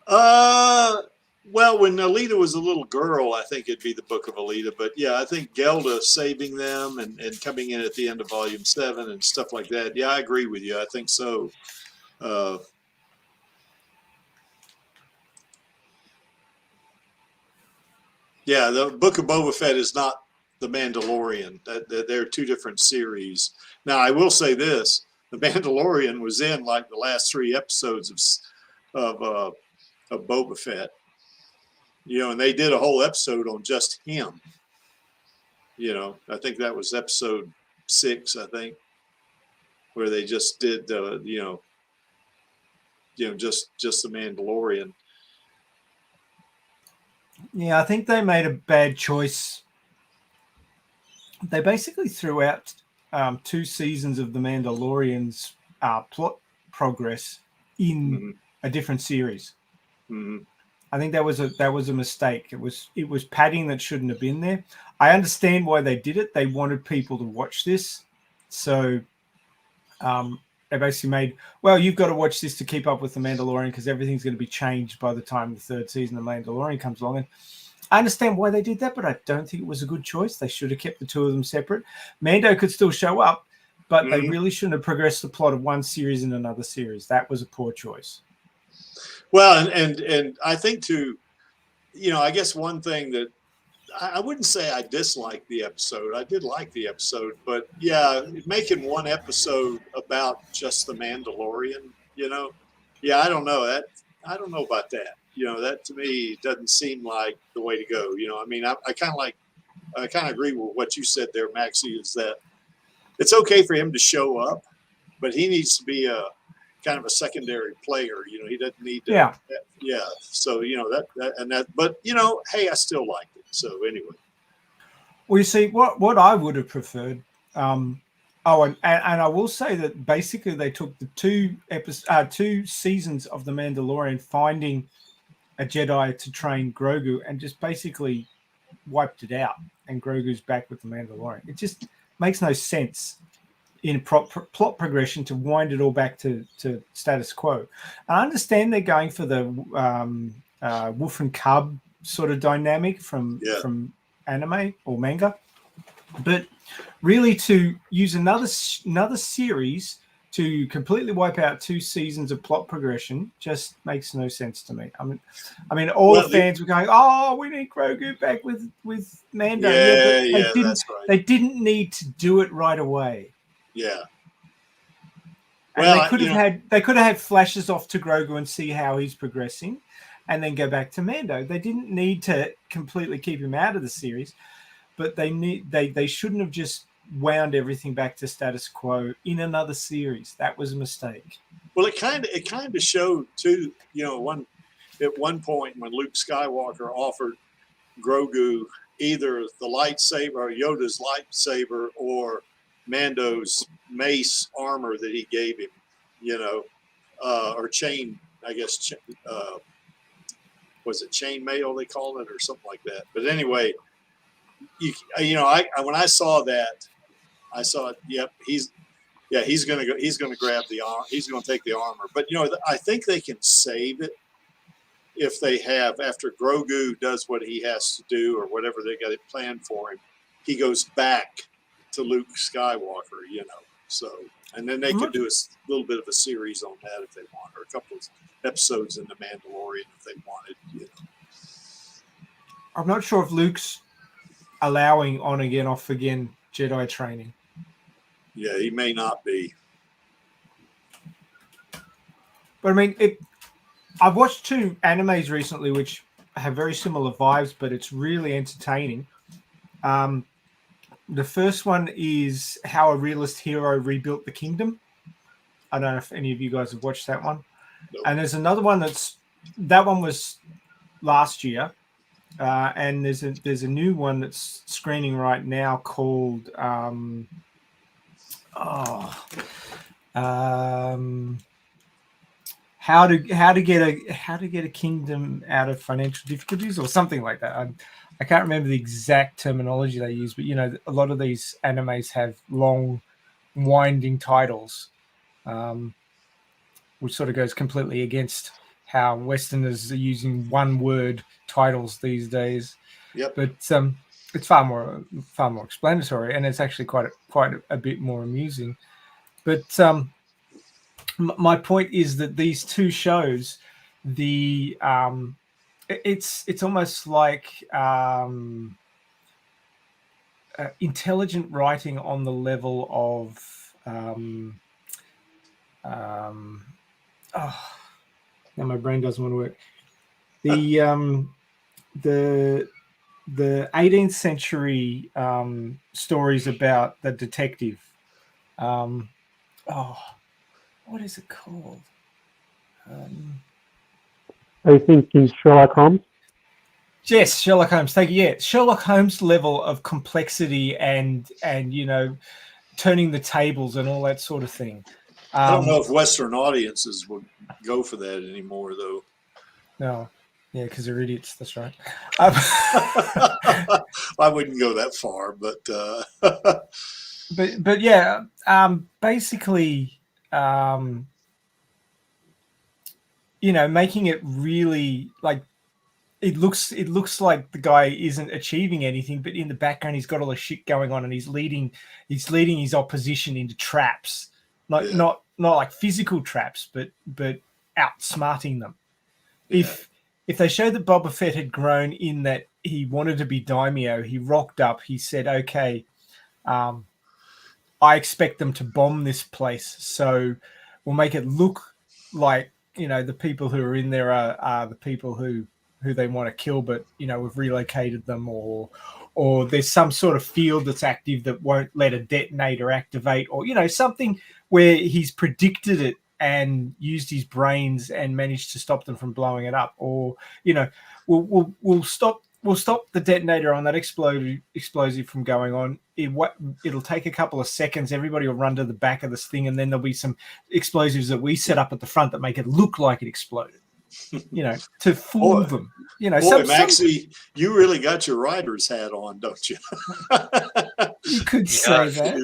Well, when Alita was a little girl, I think it'd be the Book of Alita. But yeah, I think Gelda saving them and coming in at the end of Volume 7 and stuff like that. Yeah, I agree with you. I think so. Yeah, the Book of Boba Fett is not the Mandalorian. They're 2 different series. Now, I will say this. The Mandalorian was in like the last 3 episodes of Boba Fett, and they did a whole episode on just him. I think that was episode 6, I think, where they just did just the Mandalorian. Yeah, I think they made a bad choice. They basically threw out 2 seasons of the Mandalorian's plot progress in a different series. Mm-hmm. I think that was a mistake. It was padding that shouldn't have been there. I understand why they did it. They wanted people to watch this, so they basically made, well, you've got to watch this to keep up with the Mandalorian because everything's going to be changed by the time the 3rd season of Mandalorian comes along. And I understand why they did that, but I don't think it was a good choice. They should have kept the 2 of them separate. Mando could still show up, but they really shouldn't have progressed the plot of one series in another series. That was a poor choice. Well, and I think too, I guess one thing that I wouldn't say I disliked the episode. I did like the episode, but yeah, making one episode about just the Mandalorian, yeah, I don't know that. I don't know about that. That to me doesn't seem like the way to go. I mean, I kind of agree with what you said there, Maxie, is that it's okay for him to show up, but he needs to be a kind of a secondary player. He doesn't need to. Yeah. So, but hey, I still liked it. So anyway. Well, you see, what I would have preferred, and I will say that basically they took the 2 seasons of The Mandalorian finding a Jedi to train Grogu and just basically wiped it out, and Grogu's back with the Mandalorian. It just makes no sense in plot progression to wind it all back to status quo. I understand they're going for the wolf and cub sort of dynamic from anime or manga, but really to use another series to completely wipe out 2 seasons of plot progression just makes no sense to me. I mean, all the fans were going, "Oh, we need Grogu back with Mando." That's right. They didn't need to do it right away. Yeah. And they could have had flashes off to Grogu and see how he's progressing, and then go back to Mando. They didn't need to completely keep him out of the series, but they shouldn't have just wound everything back to status quo in another series. That was a mistake. Well, it kind of showed too. At one point when Luke Skywalker offered Grogu either the lightsaber or Yoda's lightsaber or Mando's mace armor that he gave him, or chain, I guess, was it chain mail they call it or something like that. But anyway, when I saw that, I saw it. Yep, he's going to go. He's going to grab the arm. He's going to take the armor. But I think they can save it if they have, after Grogu does what he has to do or whatever they got it planned for him, he goes back to Luke Skywalker, So, and then they could do a little bit of a series on that if they want, or a couple of episodes in The Mandalorian if they wanted, I'm not sure if Luke's allowing on again, off again Jedi training. Yeah, he may not be. But I mean, I've watched 2 animes recently which have very similar vibes, but it's really entertaining. The first one is How a Realist Hero Rebuilt the Kingdom. I don't know if any of you guys have watched that one. Nope. And there's another one that one was last year, and there's a new one that's screening right now called how to get a kingdom out of financial difficulties or something like that. I can't remember the exact terminology they use, but a lot of these animes have long, winding titles, which sort of goes completely against how Westerners are using one-word titles these days. Yep. But it's far more explanatory, and it's actually quite a bit more amusing. But my point is that these 2 shows, it's almost like intelligent writing on the level of now my brain doesn't want to work. The 18th century stories about the detective. What is it called? Are you thinking Sherlock Holmes? Yes, Sherlock Holmes. Thank you. Yeah, Sherlock Holmes level of complexity and turning the tables and all that sort of thing. I don't know if Western audiences would go for that anymore, though. No, yeah, because they're idiots. That's right. I wouldn't go that far, but but yeah, basically, making it really like it looks like the guy isn't achieving anything, but in the background he's got all the shit going on, and he's leading his opposition into traps, not like physical traps, but outsmarting them. Yeah. If they showed that Boba Fett had grown in that he wanted to be daimyo, he rocked up, he said, okay, I expect them to bomb this place, so we'll make it look like the people who are in there are the people who they want to kill, but we've relocated them, or there's some sort of field that's active that won't let a detonator activate, or something where he's predicted it and used his brains and managed to stop them from blowing it up, or we'll stop the detonator on that explosive from going on. It'll take a couple of seconds. Everybody will run to the back of this thing, and then there'll be some explosives that we set up at the front that make it look like it exploded. To fool them. Maxie, you really got your writer's hat on, don't you? You could say that.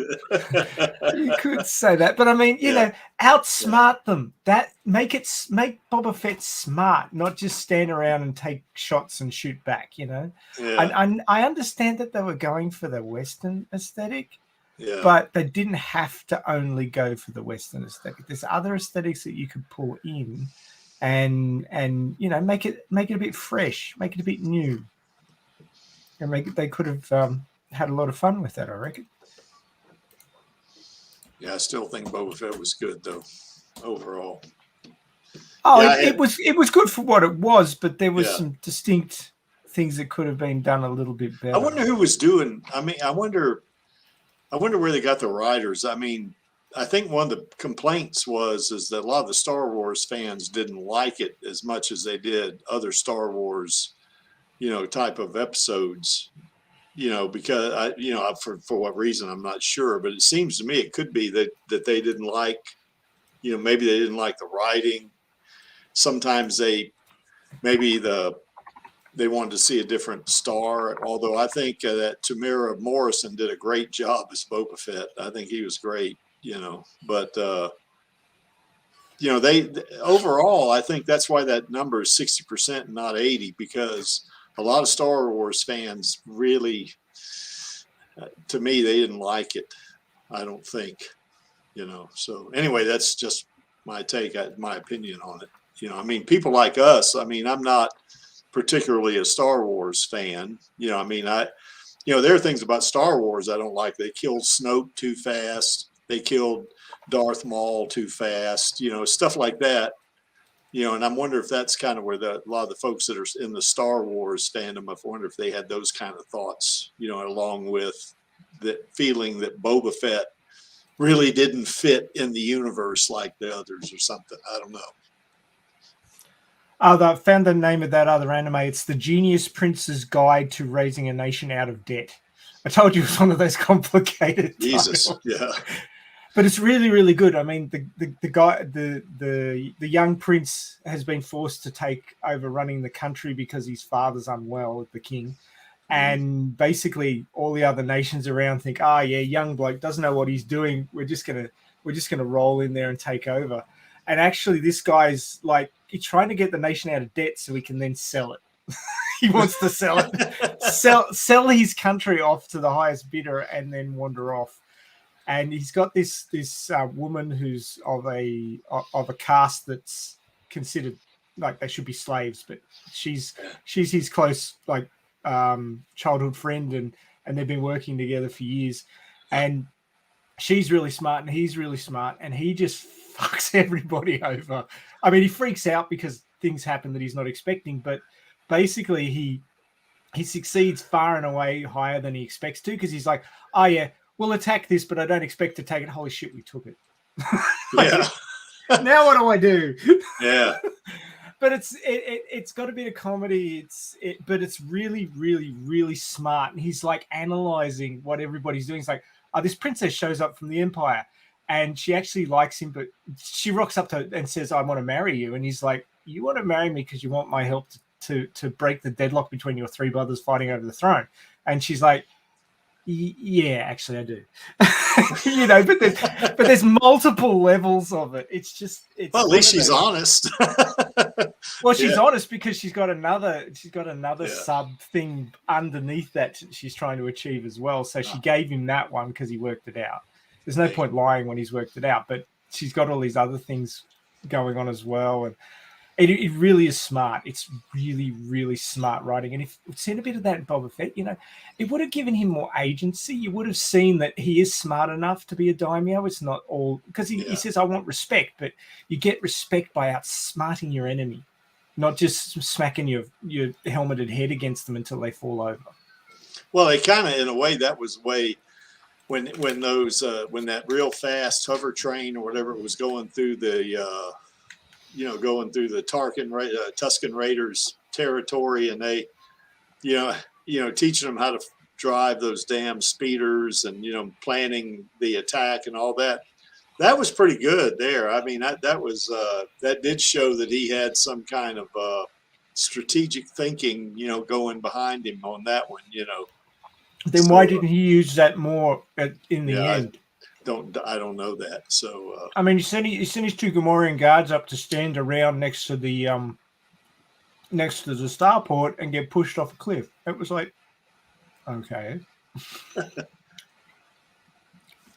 You could say that, but I mean, outsmart them. That make Boba Fett smart, not just stand around and take shots and shoot back. I understand that they were going for the Western aesthetic. Yeah. But they didn't have to only go for the Western aesthetic. There's other aesthetics that you could pull in, and make it a bit fresh, make it a bit new, and they could have had a lot of fun with that, I reckon. Yeah, I still think Boba Fett was good though, overall. Oh, yeah, it was good for what it was, but there was some distinct things that could have been done a little bit better. I wonder who was doing. I mean, I wonder where they got the writers. I mean, I think one of the complaints is that a lot of the Star Wars fans didn't like it as much as they did other Star Wars, type of episodes, because for what reason, I'm not sure, but it seems to me it could be that they didn't like, maybe they didn't like the writing. Sometimes they wanted to see a different star, although I think that Tamara Morrison did a great job as Boba Fett. I think he was great. But they overall, I think that's why that number is 60% and not 80, because a lot of Star Wars fans really, to me, they didn't like it. I don't think, so anyway, that's just my take, my opinion on it. I mean, people like us, I mean, I'm not particularly a Star Wars fan, there are things about Star Wars I don't like. They killed Snoke too fast. They killed Darth Maul too fast, stuff like that. and I'm wondering if that's kind of where a lot of the folks that are in the Star Wars fandom, I wonder if they had those kind of thoughts, along with the feeling that Boba Fett really didn't fit in the universe like the others or something. I don't know. I found the name of that other anime. It's The Genius Prince's Guide to Raising a Nation Out of Debt. I told you it was one of those complicated Jesus, titles. yeah. But it's really, really good. I mean, the young prince has been forced to take over running the country because his father's unwell, the king. And basically all the other nations around think, yeah, young bloke doesn't know what he's doing. We're just gonna roll in there and take over. And actually this guy's like, he's trying to get the nation out of debt so he can then sell it. He wants to sell it, sell his country off to the highest bidder and then wander off. And he's got this woman who's of a caste that's considered like they should be slaves, but she's his close childhood friend, and they've been working together for years. And she's really smart and he's really smart, and he just fucks everybody over. I mean, he freaks out because things happen that he's not expecting, but basically he succeeds far and away higher than he expects to, because he's like, oh yeah, we'll attack this, but I don't expect to take it. Holy shit, we took it. Yeah. Now what do I do? Yeah. But it's got a bit of comedy. But it's really, really, really smart. And he's like analyzing what everybody's doing. It's like, this princess shows up from the Empire, and she actually likes him, but she rocks up to and says, I want to marry you. And he's like, you want to marry me because you want my help to break the deadlock between your three brothers fighting over the throne. And she's like, yeah, actually I do. But there's multiple levels of it. It's well, at least she's honest. Well, she's honest because she's got another sub thing underneath that she's trying to achieve as well. So she gave him that one because he worked it out. There's no point lying when he's worked it out, but she's got all these other things going on as well. And it really is smart. It's really, really smart writing. And if we'd seen a bit of that in Boba Fett, it would have given him more agency. You would have seen that he is smart enough to be a daimyo. It's not all, because he says, I want respect, but you get respect by outsmarting your enemy, not just smacking your helmeted head against them until they fall over. Well, they kind of, in a way, that was the way when that real fast hover train or whatever it was going through the going through the Tusken Raiders territory, and they, teaching them how to drive those damn speeders and, planning the attack and all that. That was pretty good there. I mean, that did show that he had some kind of strategic thinking, going behind him on that one, Then why didn't he use that more in the end? I don't know that. So I mean, he sent his two Gamorrean guards up to stand around next to the starport and get pushed off a cliff. It was like, okay.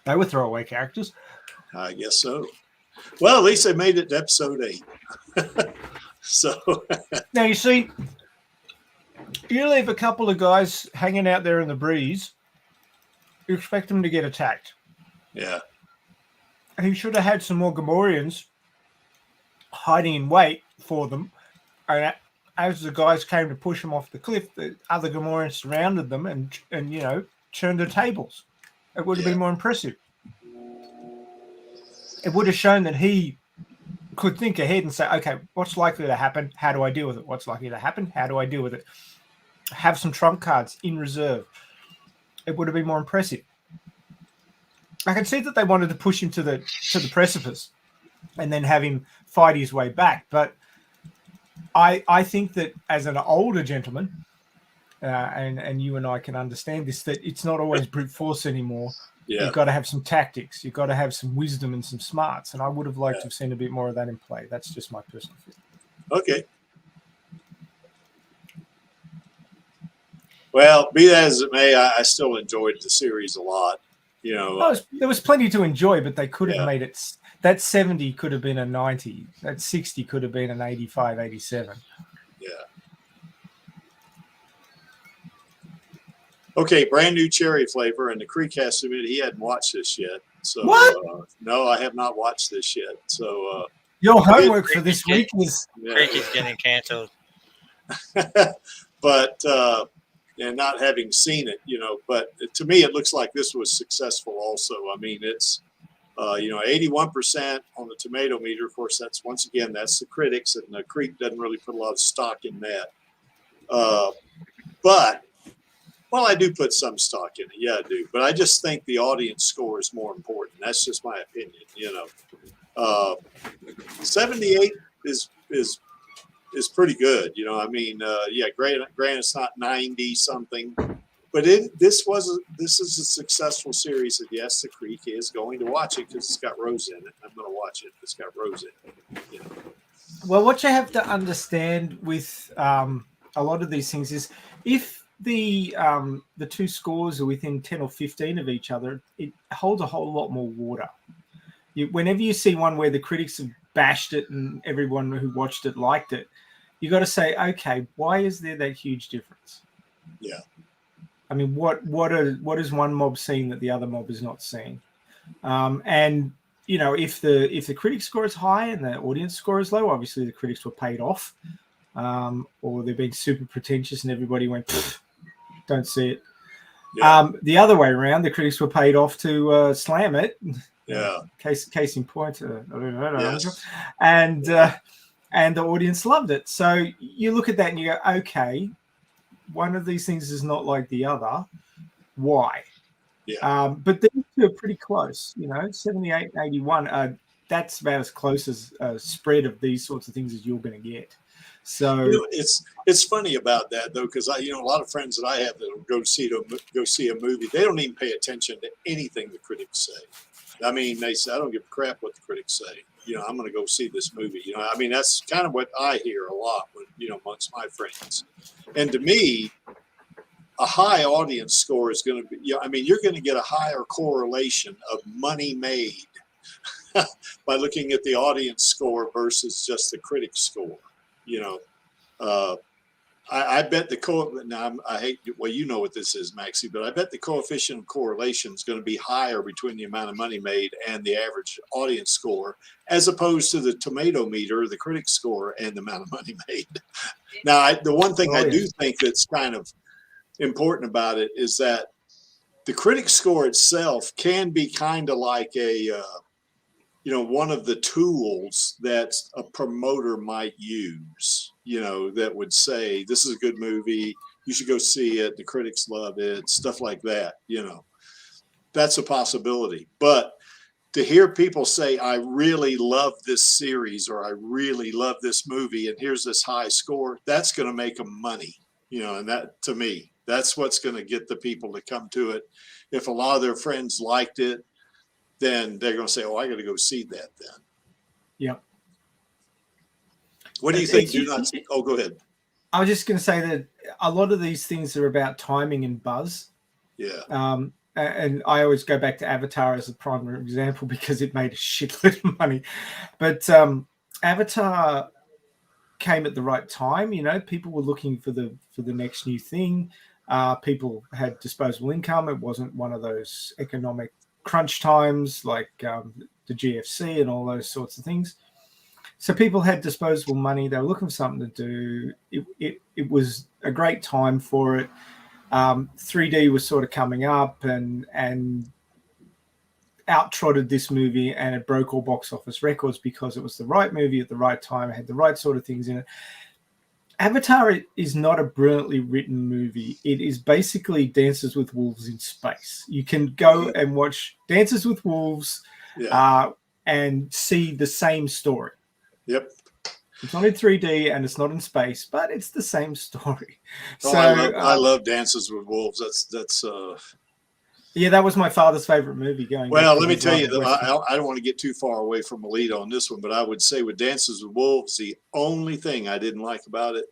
They were throwaway characters. I guess so. Well, at least they made it to episode 8. So now you see, you leave a couple of guys hanging out there in the breeze, you expect them to get attacked. Yeah. He should have had some more Gamorreans hiding in wait for them. And as the guys came to push them off the cliff, the other Gamorreans surrounded them and turned the tables. It would have been more impressive. It would have shown that he could think ahead and say, okay, what's likely to happen? How do I deal with it? What's likely to happen? How do I deal with it? Have some trump cards in reserve. It would have been more impressive. I can see that they wanted to push him to the precipice and then have him fight his way back. But I think that as an older gentleman, and you and I can understand this, that it's not always brute force anymore. Yeah. You've got to have some tactics. You've got to have some wisdom and some smarts. And I would have liked to have seen a bit more of that in play. That's just my personal feeling. Okay. Well, be that as it may, I still enjoyed the series a lot. There was plenty to enjoy, but they could have made it. That 70 could have been a 90. That 60 could have been an 85, 87. Yeah. Okay, brand new cherry flavor, and the Creek has to admit he hadn't watched this yet. So what? No, I have not watched this yet. So Your homework for this week was Creek is getting cancelled. but and not having seen it, but to me it looks like this was successful also. I mean, it's 81% on the tomato meter. Of course, that's the critics, and the Creek doesn't really put a lot of stock in that. But I do put some stock in it. Yeah, I do. But I just think the audience score is more important. That's just my opinion. 78 is pretty good. Granted it's not 90 something, but this is a successful series. And yes, the Creek is going to watch it because it's got Rose in it. I'm going to watch it. It's got Rose in it. Well, what you have to understand with a lot of these things is if the two scores are within 10 or 15 of each other, it holds a whole lot more water. Whenever you see one where the critics have bashed it and everyone who watched it liked it, you got to say, okay, why is there that huge difference? Yeah. I mean, what is one mob seeing that the other mob is not seeing? And if the critic score is high and the audience score is low, obviously the critics were paid off, or they're being super pretentious and everybody went, don't see it. Yeah. The other way around, the critics were paid off to slam it. Yeah. Case in point, Yes. and the audience loved it. So you look at that and you go, okay, one of these things is not like the other. Why? Yeah. But these two are pretty close. 78 and 81. That's about as close as a spread of these sorts of things as you're going to get. So it's funny about that though, because a lot of friends that I have that will go see a movie. They don't even pay attention to anything the critics say. I mean, they say, I don't give a crap what the critics say. I'm going to go see this movie. I mean, that's kind of what I hear a lot when, amongst my friends. And to me, a high audience score is going to be, you're going to get a higher correlation of money made by looking at the audience score versus just the critic score. I bet I hate, well, you know what this is, Maxie, but I bet the coefficient of correlation is going to be higher between the amount of money made and the average audience score, as opposed to the tomato meter, the critic score, and the amount of money made. Now, the one thing I do think that's kind of important about it is that the critic score itself can be kind of like one of the tools that a promoter might use, that would say, this is a good movie, you should go see it, the critics love it, stuff like that. That's a possibility. But to hear people say, I really love this series, or I really love this movie, and here's this high score, that's going to make them money. And that, to me, that's what's going to get the people to come to it. If a lot of their friends liked it, then they're going to say, oh, I got to go see that then. Yep. What do you think? Go ahead. I was just going to say that a lot of these things are about timing and buzz. Yeah. And I always go back to Avatar as a primary example because it made a shitload of money. But Avatar came at the right time. People were looking for the next new thing. People had disposable income. It wasn't one of those economic crunch times like the GFC and all those sorts of things. So people had disposable money. They were looking for something to do. It was a great time for it. 3D was sort of coming up and out-trotted this movie, and it broke all box office records because it was the right movie at the right time. It had the right sort of things in it. Avatar is not a brilliantly written movie. It is basically Dances with Wolves in space. You can go and watch Dances with Wolves and see the same story. Yep. It's not in 3D and it's not in space, but it's the same story. Oh, so I love Dances with Wolves. That's that was my father's favorite movie. Well, let me tell you, I don't want to get too far away from Alita on this one, but I would say with Dances with Wolves, the only thing I didn't like about it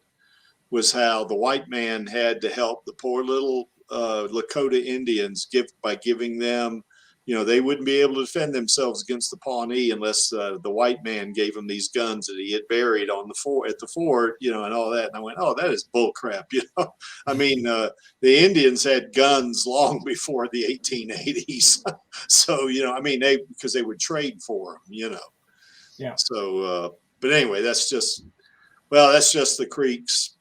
was how the white man had to help the poor little Lakota Indians by giving them, they wouldn't be able to defend themselves against the Pawnee unless the white man gave them these guns that he had buried at the fort, and all that. And I went, oh, that is bull crap. I mean, the Indians had guns long before the 1880s. So, because they would trade for them, Yeah. So, but anyway, that's just the Creek's,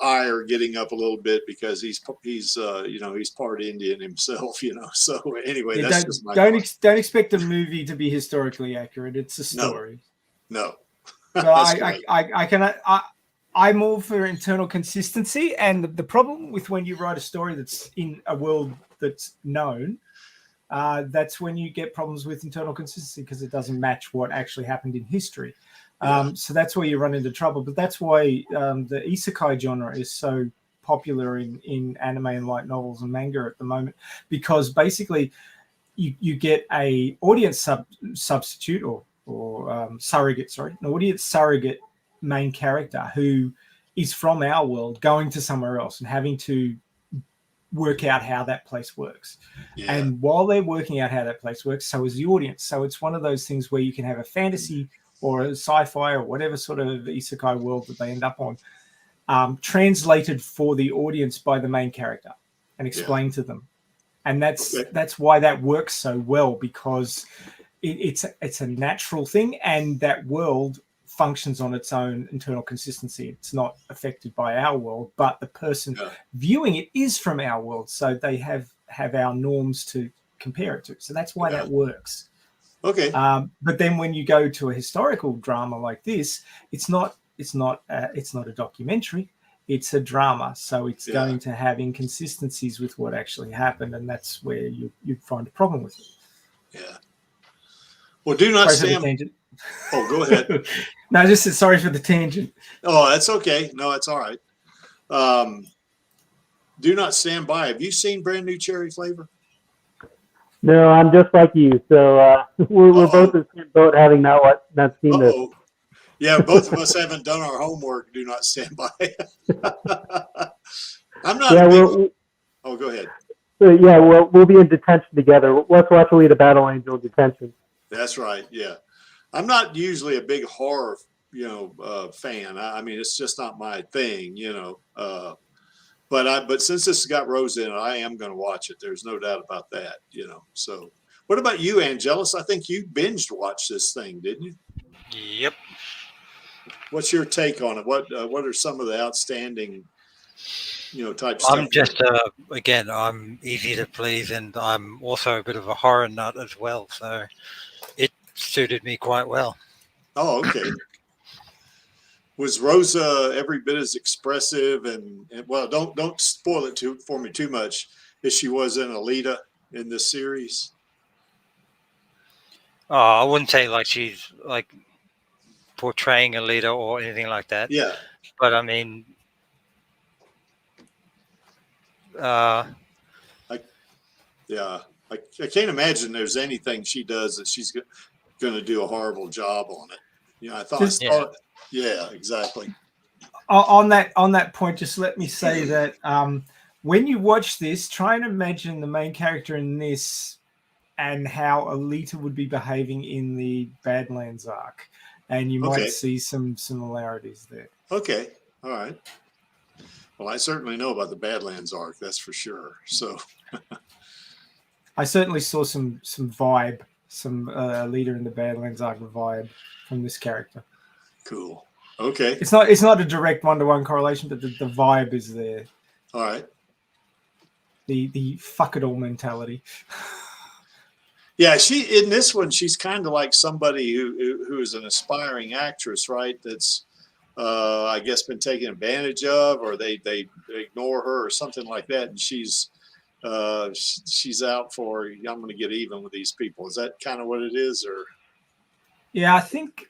ire getting up a little bit because he's he's part Indian himself, So anyway, Yeah, that's just my don't expect a movie to be historically accurate. It's a no, story. no. So That's great. I'm all for internal consistency, and the problem with when you write a story that's in a world that's known, that's when you get problems with internal consistency because it doesn't match what actually happened in history. So that's where you run into trouble. But that's why the isekai genre is so popular in anime and light novels and manga at the moment, because basically you get a audience substitute or surrogate, sorry, an audience surrogate main character who is from our world going to somewhere else and having to work out how that place works. Yeah. And while they're working out how that place works, so is the audience. So it's one of those things where you can have a fantasy or a sci-fi or whatever sort of isekai world that they end up on, translated for the audience by the main character and explained to them. And that's why that works so well, because it's a natural thing, and that world functions on its own internal consistency. It's not affected by our world, but the person viewing it is from our world, so they have our norms to compare it to. So that's why that works. Okay. But then when you go to a historical drama like this, it's not a documentary. It's a drama, so it's going to have inconsistencies with what actually happened, and that's where you'd find a problem with it. Yeah. Well, do not sorry stand. Oh, go ahead. No, just sorry for the tangent. Oh, that's okay. No, it's all right. Do not stand by. Have you seen Brand New Cherry Flavor? No, I'm just like you. So we're both in the same boat, having not seen this. Yeah, both of us haven't done our homework. Do not stand by. I'm not. Yeah, oh, go ahead. Yeah, we'll be in detention together. Let's watch Alita Battle Angel in detention. That's right. Yeah, I'm not usually a big horror, fan. I mean, it's just not my thing, But since this has got Rose in it, I am going to watch it. There's no doubt about that, So, what about you, Angelus? I think you binged watched this thing, didn't you? Yep. What's your take on it? What are some of the outstanding, type stuff? I'm just again, I'm easy to please, and I'm also a bit of a horror nut as well, so it suited me quite well. Oh, okay. Was Rosa every bit as expressive and well, don't spoil it for me too much, as she was in Alita in this series? Oh, I wouldn't say like she's like portraying Alita or anything like that. Yeah. But I mean, I can't imagine there's anything she does that she's going to do a horrible job on it. I thought. Yeah, exactly. On that point, just let me say that when you watch this, try and imagine the main character in this and how Alita would be behaving in the Badlands arc, and you might see some similarities there. Okay, all right. Well, I certainly know about the Badlands arc, that's for sure. So, I certainly saw some vibe, some Alita in the Badlands arc vibe from this character. Cool. Okay. It's not a direct one-to-one correlation, but the vibe is there. All right. The fuck it all mentality. Yeah, in this one, she's kind of like somebody who is an aspiring actress, right? That's I guess been taken advantage of, or they ignore her or something like that, and she's out for, I'm going to get even with these people. Is that kind of what it is, or? Yeah, I think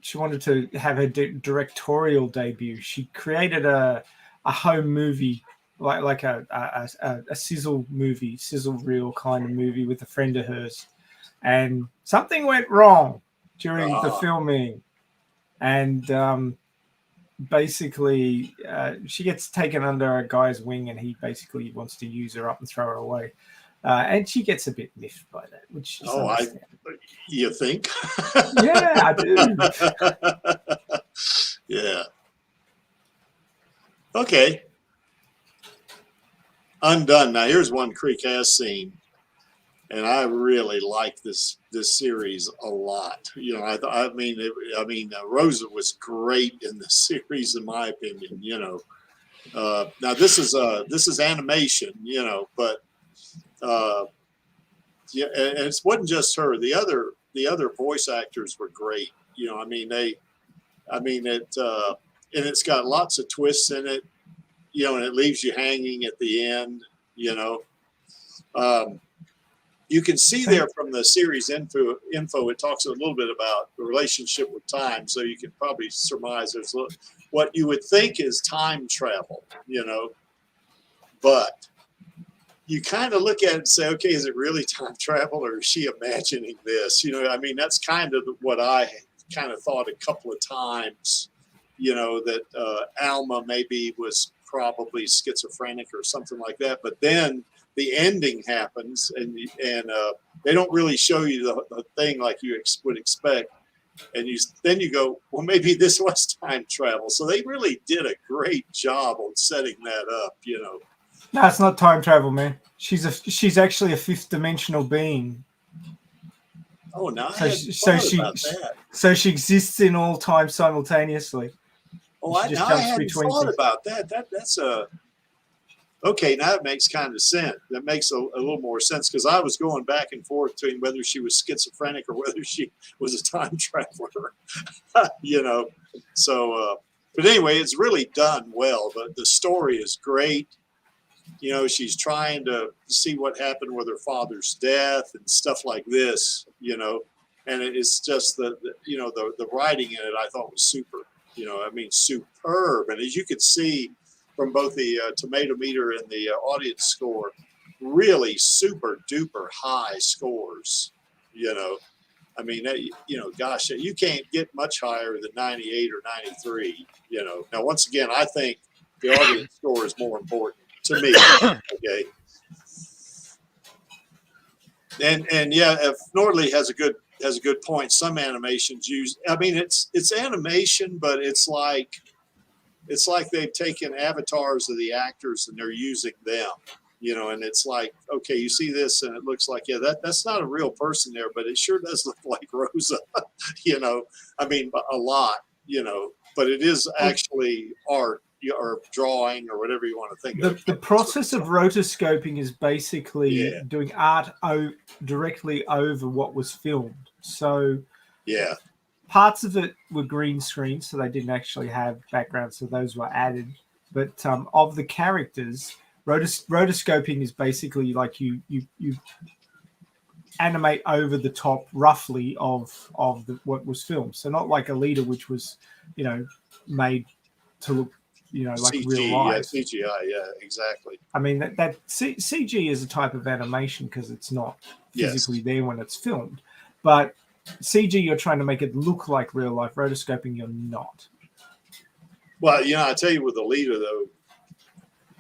she wanted to have her directorial debut. She created a home movie, like a sizzle reel kind of movie with a friend of hers, and something went wrong during the filming, and basically she gets taken under a guy's wing, and he basically wants to use her up and throw her away. And she gets a bit miffed by that, which is understandable. You think? Yeah, I do. Yeah. Okay. I'm done. Now, here's one Creek has seen. and I really like this series a lot. You know, I mean, Rosa was great in this series, in my opinion. You know, now this is animation, you know, but yeah, and it wasn't just her. The other voice actors were great. You know, I mean, and it's got lots of twists in it. You know, and it leaves you hanging at the end. You know. You can see there from the series info, it talks a little bit about the relationship with time. So you can probably surmise there's what you would think is time travel, you know, but you kind of look at it and say, okay, is it really time travel or is she imagining this? You know, I mean, that's kind of what I kind of thought a couple of times, you know, that Alma maybe was probably schizophrenic or something like that. But then the ending happens, and they don't really show you the thing like you would expect, and then you go, well, maybe this was time travel. So they really did a great job on setting that up, you know. No, it's not time travel, man. She's actually a fifth dimensional being. Oh, no, I hadn't thought about that. So she exists in all time simultaneously. Oh, I hadn't thought about that. That's a. Okay, now it makes kind of sense. That makes a little more sense because I was going back and forth between whether she was schizophrenic or whether she was a time traveler, you know. So, but anyway, it's really done well. The story is great. You know, she's trying to see what happened with her father's death and stuff like this, you know. And it's just the writing in it I thought was super. You know, I mean, superb. And as you can see from both the tomato meter and the audience score, really super duper high scores. You know, I mean, you know, gosh, you can't get much higher than 98 or 93. You know, now once again, I think the audience score is more important to me. Okay, and yeah, if Nordley has a good point. Some animations use. I mean, it's animation, but it's like they've taken avatars of the actors and they're using them, you know, and it's like, okay, you see this and it looks like, yeah, that's not a real person there, but it sure does look like Rosa, you know, I mean, a lot, you know, but it is actually art or drawing or whatever you want to think of. The process of rotoscoping is basically doing art directly over what was filmed. So yeah. Parts of it were green screen, so they didn't actually have backgrounds, so those were added. But of the characters, rotoscoping is basically like you animate over the top roughly of what was filmed. So not like Alita, which was, you know, made to look, you know, like CG, real life. Yeah, CGI, yeah, exactly. I mean, that CG is a type of animation because it's not physically there when it's filmed. But CG, you're trying to make it look like real life. Rotoscoping, you're not. Well, you know, I tell you with Alita, though,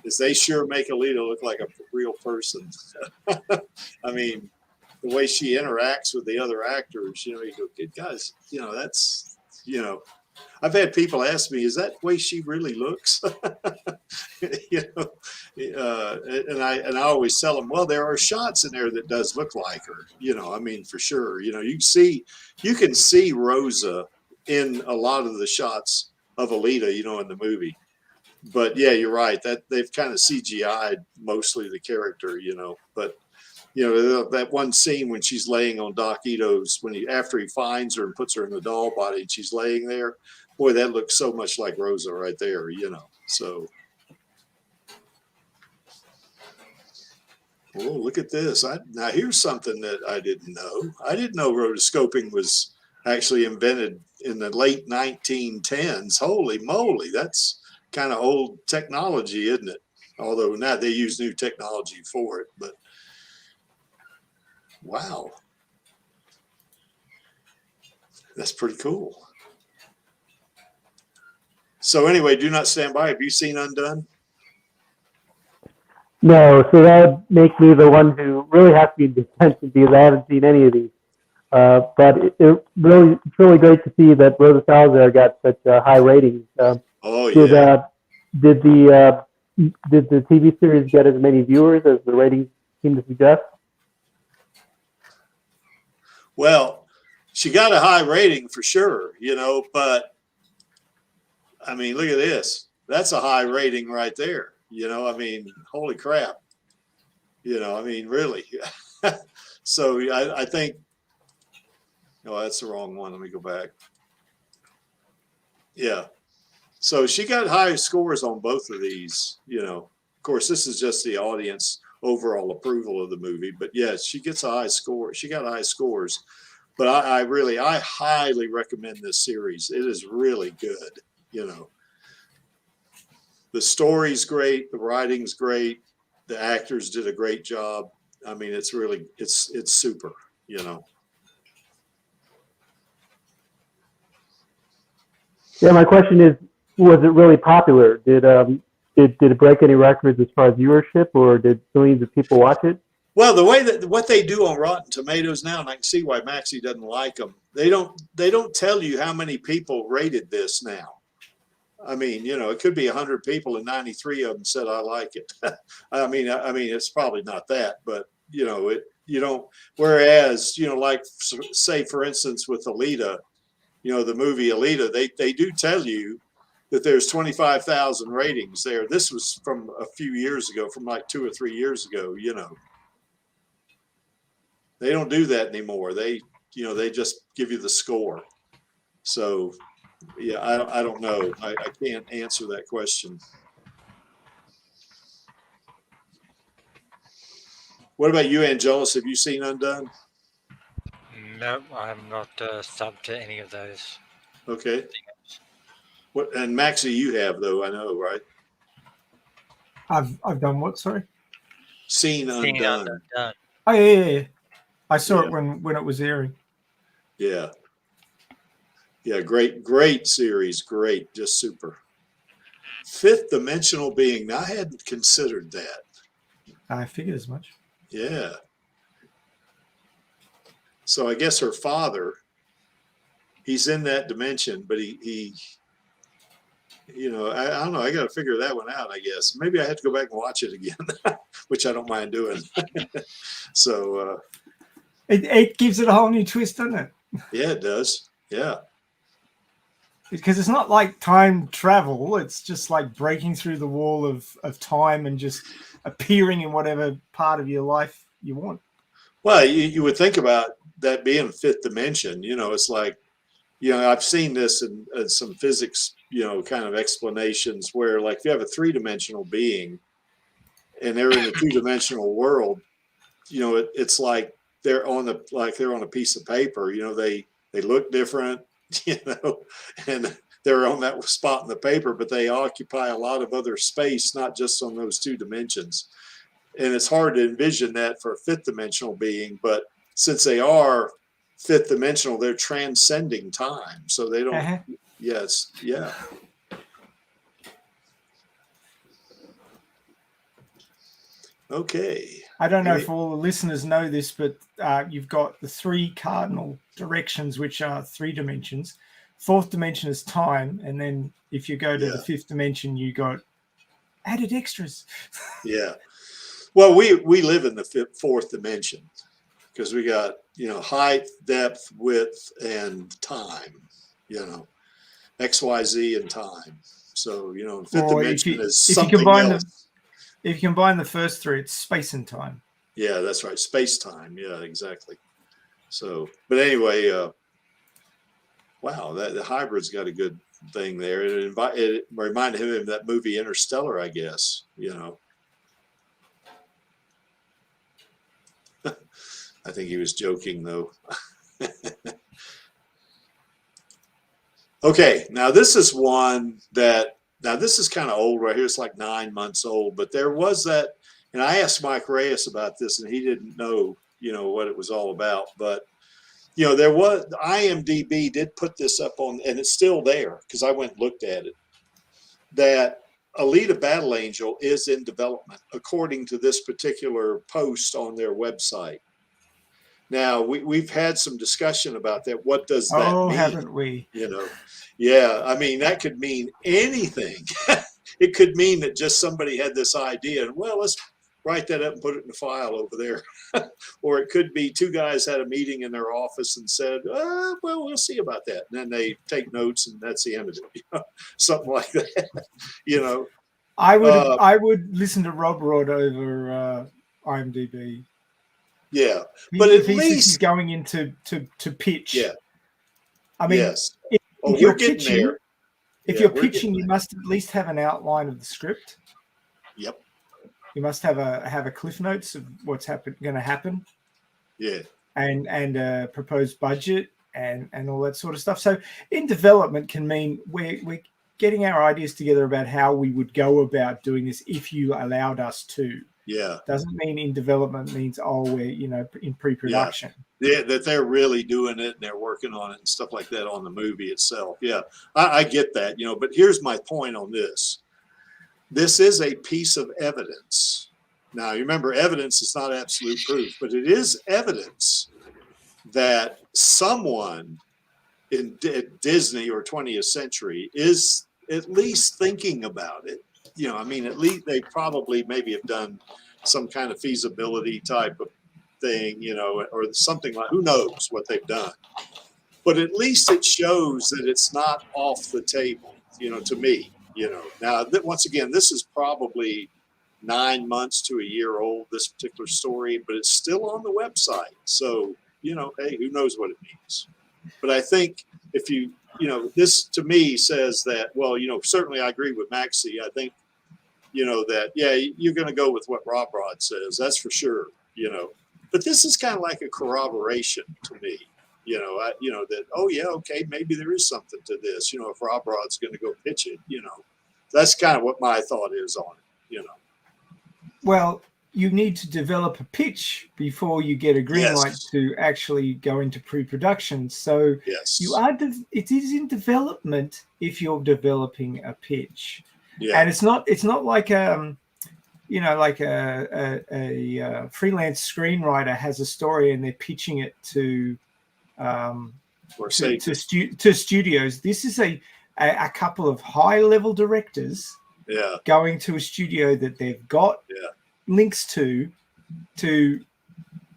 is they sure make Alita look like a real person. I mean, the way she interacts with the other actors, you know, you go, good guys, you know, that's, you know, I've had people ask me, is that the way she really looks? You know, and I always tell them, well, there are shots in there that does look like her, you know, I mean, for sure, you know, you can see Rosa in a lot of the shots of Alita, you know, in the movie. But yeah, you're right, that they've kind of CGI'd mostly the character, you know, but you know, that one scene when she's laying on Doc Ito's, after he finds her and puts her in the doll body and she's laying there, boy, that looks so much like Rosa right there, you know. So, oh, look at this. Now here's something that I didn't know. I didn't know rotoscoping was actually invented in the late 1910s. Holy moly, that's kind of old technology, isn't it? Although now they use new technology for it, but wow, that's pretty cool. So anyway, do not stand by. Have you seen Undone? No, so that would make me the one who really has to be in detention because I haven't seen any of these. But it's really great to see that Rosa Salazar got such high ratings. Oh yeah. Did the TV series get as many viewers as the ratings seem to suggest? Well, she got a high rating for sure, but I mean, look at this. That's a high rating right there. I mean, holy crap. I mean, really. So I think, no, that's the wrong one. Let me go back. Yeah. So she got high scores on both of these, Of course, this is just the audience overall approval of the movie, but yes, she gets a high score. She got high scores, but I highly recommend this series. It is really good. The story's great. The writing's great. The actors did a great job. I mean, it's really, it's super, Yeah, my question is, was it really popular? Did it break any records as far as viewership, or did millions of people watch it? Well, the way that what they do on Rotten Tomatoes now, and I can see why Maxie doesn't like them. They don't tell you how many people rated this now. I mean, it could be 100 people and 93 of them said I like it. I mean, it's probably not that, but you don't. Whereas, like say for instance with Alita, the movie Alita, they do tell you that there's 25,000 ratings there. This was from a few years ago, from like 2 or 3 years ago. They don't do that anymore. They just give you the score. So. Yeah, I don't know. I can't answer that question. What about you, Angelus? Have you seen Undone? No, I'm not subbed to any of those. Okay. What and Maxie, you have though, I know, right? I've done what? Sorry. Seen Undone. Oh yeah. I saw it when it was airing. Yeah. Yeah, great series. Great, just super. Fifth dimensional being. Now, I hadn't considered that. I figured as much. Yeah. So I guess her father, he's in that dimension, but he I don't know. I got to figure that one out, I guess. Maybe I have to go back and watch it again, which I don't mind doing. So. It gives it a whole new twist, doesn't it? Yeah, it does. Yeah. Because it's not like time travel. It's just like breaking through the wall of time and just appearing in whatever part of your life you want. Well, you would think about that being fifth dimension. It's like, I've seen this in some physics, kind of explanations where like if you have a three-dimensional being and they're in a two-dimensional world, it's like they're on a piece of paper. They look different. And they're on that spot in the paper, but they occupy a lot of other space, not just on those two dimensions. And it's hard to envision that for a fifth dimensional being, but since they are fifth dimensional, they're transcending time. So they don't, yes, yeah. Okay. I don't know if all the listeners know this, but you've got the three cardinal directions, which are 3 dimensions. Fourth dimension is time. And then if you go to the fifth dimension, you got added extras. Yeah. Well, we live in the fourth dimension because we got, height, depth, width, and time, X, Y, Z and time. So, fifth dimension is something else. If you combine the first 3, it's space and time. Yeah, that's right. Space time. Yeah, exactly. So, but anyway, wow, the hybrid's got a good thing there. It reminded him of that movie Interstellar, I guess, I think he was joking though. Okay, now this is one that, this is kind of old right here. It's like 9 months old, but there was that, and I asked Mike Reyes about this and he didn't know, what it was all about, but there was, IMDb did put this up on, and it's still there because I went and looked at it, that Alita Battle Angel is in development according to this particular post on their website. Now we've had some discussion about that. What does that mean? Oh, haven't we? Yeah. I mean, that could mean anything. It could mean that just somebody had this idea and, well, write that up and put it in the file over there. Or it could be two guys had a meeting in their office and said, well, we'll see about that. And then they take notes and that's the end of it. Something like that, I would listen to Rob Rod over IMDb. Yeah. But if at he says he's least going into to pitch. Yeah. I mean, yes. if We're you're getting pitching, there. if Yeah, you're we're pitching, getting you there. must at least have an outline of the script. Yep. You must have a cliff notes of what's going to happen. Yeah. And a proposed budget and all that sort of stuff. So in development can mean we're getting our ideas together about how we would go about doing this if you allowed us to. Yeah. Doesn't mean in development means we're in pre-production. Yeah, that they're really doing it and they're working on it and stuff like that on the movie itself. Yeah, I get that, but here's my point on this. This is a piece of evidence. Now, you remember, evidence is not absolute proof, but it is evidence that someone in Disney or 20th century is at least thinking about it. At least they probably maybe have done some kind of feasibility type of thing, or something like, who knows what they've done. But at least it shows that it's not off the table, to me, Now, once again, this is probably 9 months to a year old, this particular story, but it's still on the website. So, hey, who knows what it means. But I think if this to me says that, well, certainly I agree with Maxie. I think, that, yeah, you're going to go with what Rob Rod says. That's for sure, But this is kind of like a corroboration to me, that, oh, yeah, okay, maybe there is something to this, if Rob Rod's going to go pitch it, That's kind of what my thought is on it, Well, you need to develop a pitch before you get a green light to actually go into pre-production. So yes. It is in development if you're developing a pitch. Yeah. And it's not like like a freelance screenwriter has a story and they're pitching it to studios. This is a couple of high-level directors going to a studio that they've got links to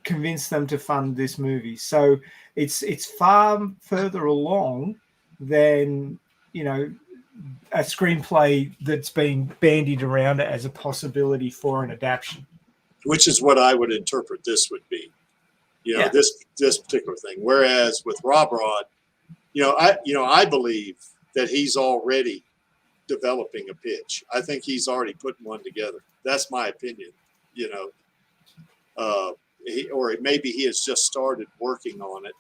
convince them to fund this movie. So it's far further along than a screenplay that's being bandied around as a possibility for an adaptation. Which is what I would interpret this would be, this particular thing. Whereas with Rob Rod, I believe that he's already developing a pitch. I think he's already putting one together. That's my opinion, or maybe he has just started working on it,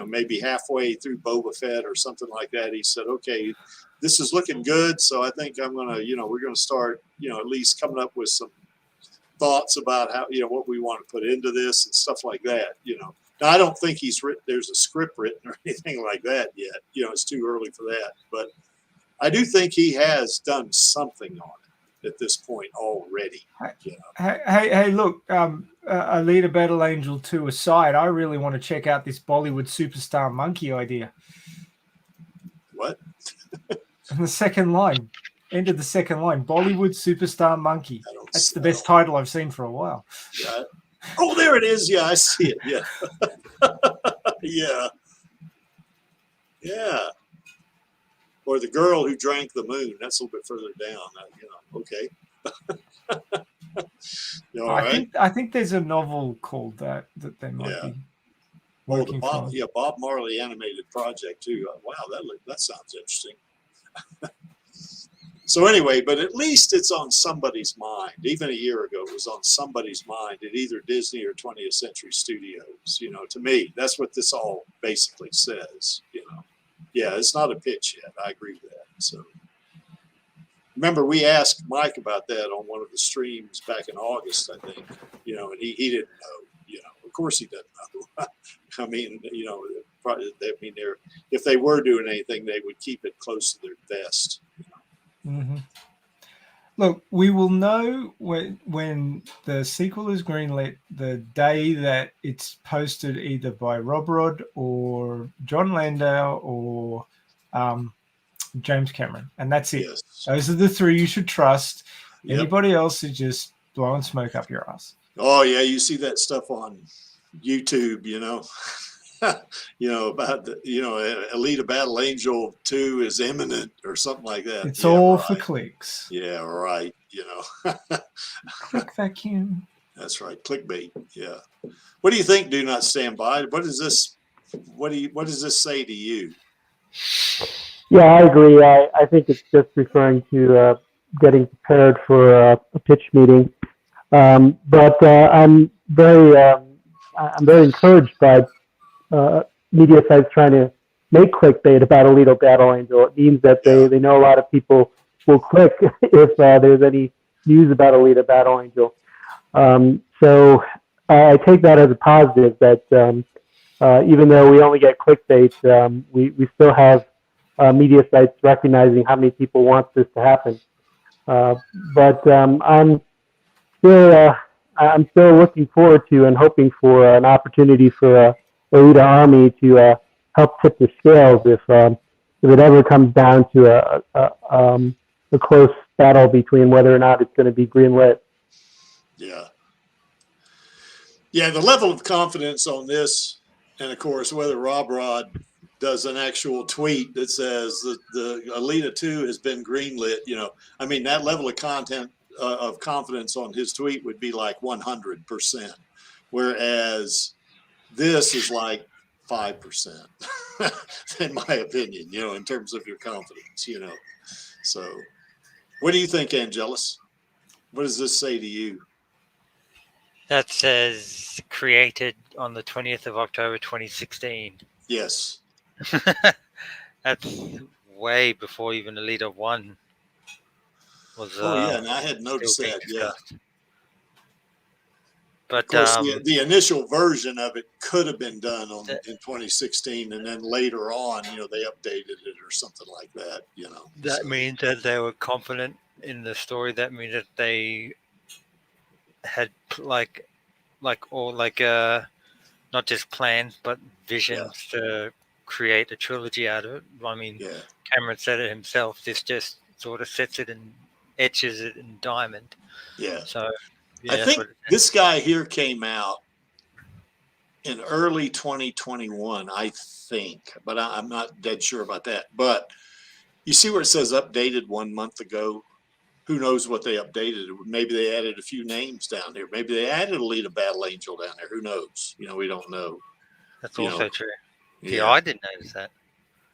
maybe halfway through Boba Fett or something like that. He said, okay, this is looking good. So I think I'm going to, we're going to start, at least coming up with some thoughts about how, what we want to put into this and stuff like that, Now, I don't think there's a script written or anything like that yet. It's too early for that. But I do think he has done something on it at this point already. Hey, look, Alita Battle Angel 2 aside, I really want to check out this Bollywood superstar monkey idea. What? And the second line, end of the second line, Bollywood superstar monkey. That's the best title I've seen for a while. Yeah. Oh, there it is. Yeah, I see it. Yeah. Yeah. Yeah. Or the girl who drank the moon. That's a little bit further down. Okay. All right. I think there's a novel called that they might be working Bob, from. Bob Marley animated project too. Wow, that sounds interesting. So anyway, but at least it's on somebody's mind. Even a year ago, it was on somebody's mind at either Disney or 20th Century Studios. To me, that's what this all basically says. Yeah, it's not a pitch yet. I agree with that. So remember, we asked Mike about that on one of the streams back in August, I think. And he didn't know. Of course he doesn't know. I mean, if they were doing anything, they would keep it close to their vest. Mm-hmm. Look, we will know when the sequel is greenlit the day that it's posted either by Rob Rod or John Landau or James Cameron, and that's it. Yes. Those are the three you should trust. Yep. Anybody else is just blowing smoke up your ass. Oh yeah, you see that stuff on YouTube, you know. About the, Alita Battle Angel 2 is imminent or something like that. It's Yeah, all right. for clicks. Yeah, right. Click vacuum. That's right. Clickbait. Yeah. What do you think? Do not stand by. What is this? What does this say to you? Yeah, I agree. I think it's just referring to getting prepared for a pitch meeting. But I'm very encouraged by media sites trying to make clickbait about Alita Battle Angel. It means that they know a lot of people will click if there's any news about Alita Battle Angel. So I take that as a positive that even though we only get clickbait, we still have media sites recognizing how many people want this to happen. But I'm still looking forward to and hoping for an opportunity for Alita Army to help tip the scales if it ever comes down to a close battle between whether or not it's going to be greenlit. Yeah. Yeah, the level of confidence on this, and of course, whether Rob Rod does an actual tweet that says that the Alita 2 has been greenlit, I mean, that level of of confidence on his tweet would be like 100%, whereas this is like 5%, in my opinion, in terms of your confidence, So, what do you think, Angelus? What does this say to you? That says created on the 20th of October 2016. Yes. That's way before even Alita 1 was and I had noticed still being that, yeah. discussed. But of course, the initial version of it could have been done in 2016, and then later on, they updated it or something like that. That means that they were confident in the story. That means that they had not just plans but visions to create a trilogy out of it. I mean, Cameron said it himself. This just sort of sets it and etches it in diamond. Yeah. So I think this guy here came out in early 2021, I think, but I'm not dead sure about that. But you see where it says updated 1 month ago? Who knows what they updated? Maybe they added a few names down there. Maybe they added Alita Battle Angel down there. Who knows? We don't know. That's also true. Yeah, I didn't notice that.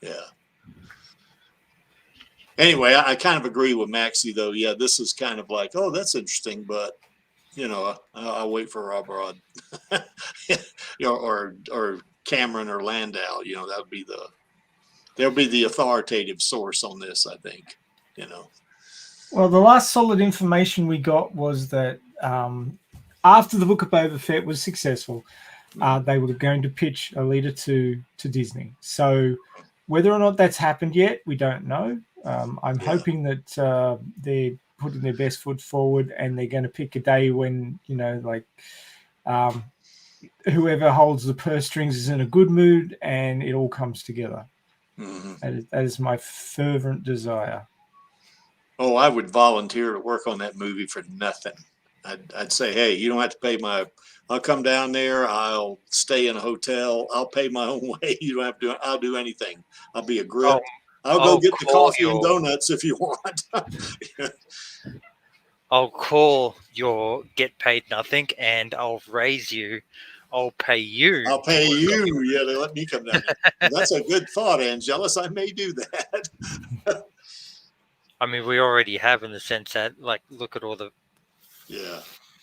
Yeah. Anyway, I kind of agree with Maxie, though. Yeah, this is kind of like, oh, that's interesting, but I'll wait for Rob Rod, or Cameron or Landau. They'll be the authoritative source on this, I think. Well, the last solid information we got was that after the Book of Boba Fett was successful, they were going to pitch Alita to Disney. So whether or not that's happened yet, we don't know. I'm hoping that they're putting their best foot forward and they're going to pick a day when, whoever holds the purse strings is in a good mood and it all comes together. Mm-hmm. That is my fervent desire. Oh, I would volunteer to work on that movie for nothing. I'd say, hey, you don't have to pay I'll come down there. I'll stay in a hotel. I'll pay my own way. You don't have to I'll do anything. I'll be a grip. I'll go get the coffee and donuts if you want. I'll call your get paid nothing and I'll raise you. I'll pay you. I'll pay you. Yeah, they let me come down there. That's a good thought, Angelus. I may do that. I mean, we already have, in the sense that, look at all the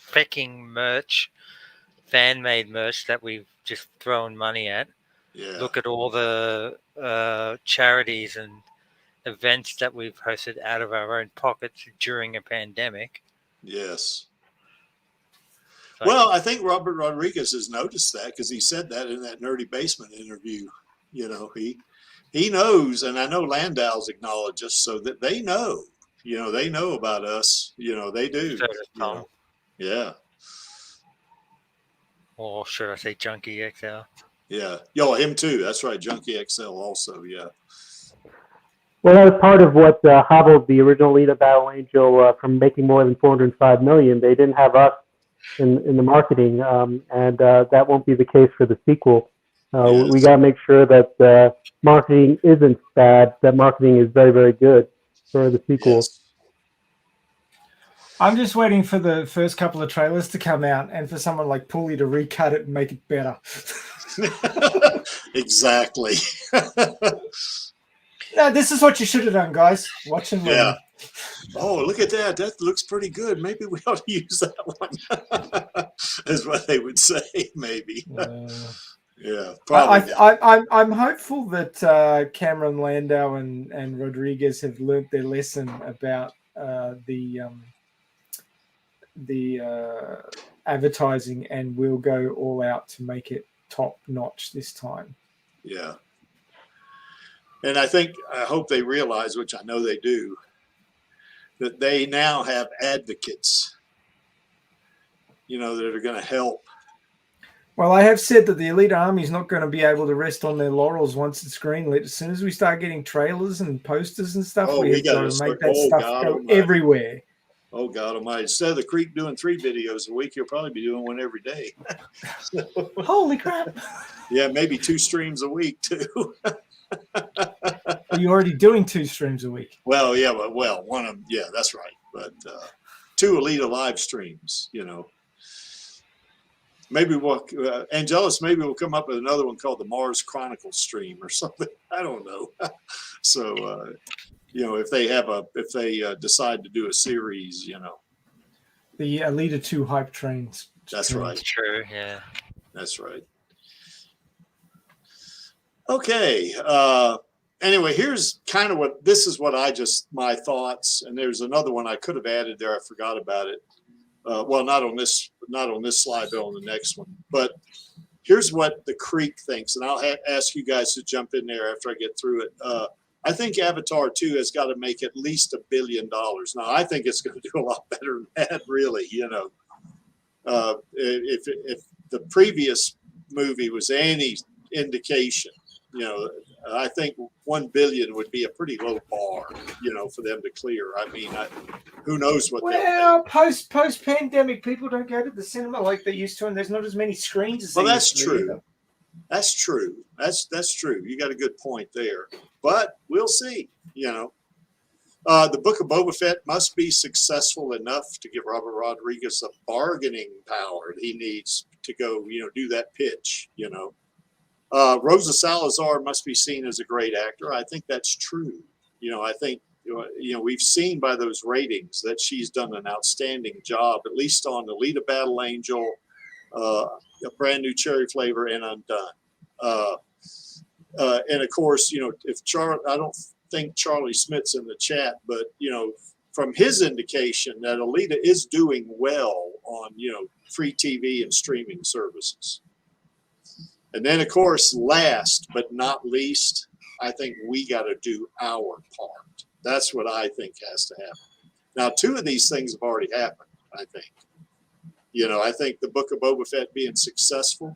freaking merch, fan-made merch that we've just thrown money at. Yeah. Look at all the charities and events that we've hosted out of our own pockets during a pandemic. Yes. Well, I think Robert Rodriguez has noticed that because he said that in that Nerdy Basement interview. He knows, and I know Landau's acknowledged us, so that they know. They know about us. They do. So does Tom. Yeah. Or should I say Junkie XL? Yeah. Yo, him too. That's right. Junkie XL also. Yeah. Well, that was part of what hobbled the original Alita Battle Angel from making more than 405 million. They didn't have us in the marketing, and that won't be the case for the sequel. We Yes. got to make sure that marketing isn't bad, that marketing is very, very good for the sequel. Yes. I'm just waiting for the first couple of trailers to come out and for someone like Pulley to recut it and make it better. Exactly. No, this is what you should have done, guys. Watch and learn. Yeah. Oh, look at that. That looks pretty good. Maybe we ought to use that one. Is what they would say, maybe. Yeah, probably. I'm hopeful that Cameron Landau and Rodriguez have learnt their lesson about the advertising and will go all out to make it top notch this time. Yeah. And I hope they realize, which I know they do, that they now have advocates, that are going to help. Well, I have said that the Elite Army is not going to be able to rest on their laurels once it's greenlit. As soon as we start getting trailers and posters and stuff, we have got to make that stuff go everywhere. Oh, God almighty. Instead of the Creek doing 3 videos a week, you'll probably be doing one every day. Holy crap. Yeah, maybe 2 streams a week, too. Are you already doing 2 streams a week? Well, yeah, one of them, yeah, that's right. But 2 Alita live streams, Maybe Angelus, maybe we'll come up with another one called the Mars Chronicle stream or something. I don't know. So, if they decide to do a series, The Alita 2 hype trains. That's right. True, yeah. That's right. Okay. Anyway, here's kind of my thoughts, and there's another one I could have added there. I forgot about it. Well, not on this slide, but on the next one. But here's what the Creek thinks, and I'll ask you guys to jump in there after I get through it. I think Avatar 2 has got to make at least $1 billion. Now, I think it's going to do a lot better than that, really. If the previous movie was any indication, I think 1 billion would be a pretty low bar, for them to clear. I mean, who knows what? Well, post pandemic, people don't go to the cinema like they used to, and there's not as many screens as. Well, that's true. That's true. That's true. You got a good point there. But we'll see. The Book of Boba Fett must be successful enough to give Robert Rodriguez the bargaining power he needs to go, do that pitch. Rosa Salazar must be seen as a great actor. I think that's true. I think, we've seen by those ratings that she's done an outstanding job, at least on Alita Battle Angel, A Brand New Cherry Flavor, and Undone. And of course, I don't think Charlie Smith's in the chat, but, from his indication that Alita is doing well on, free TV and streaming services. And then, of course, last but not least, I think we got to do our part. That's what I think has to happen. Now, 2 of these things have already happened, I think. I think the Book of Boba Fett being successful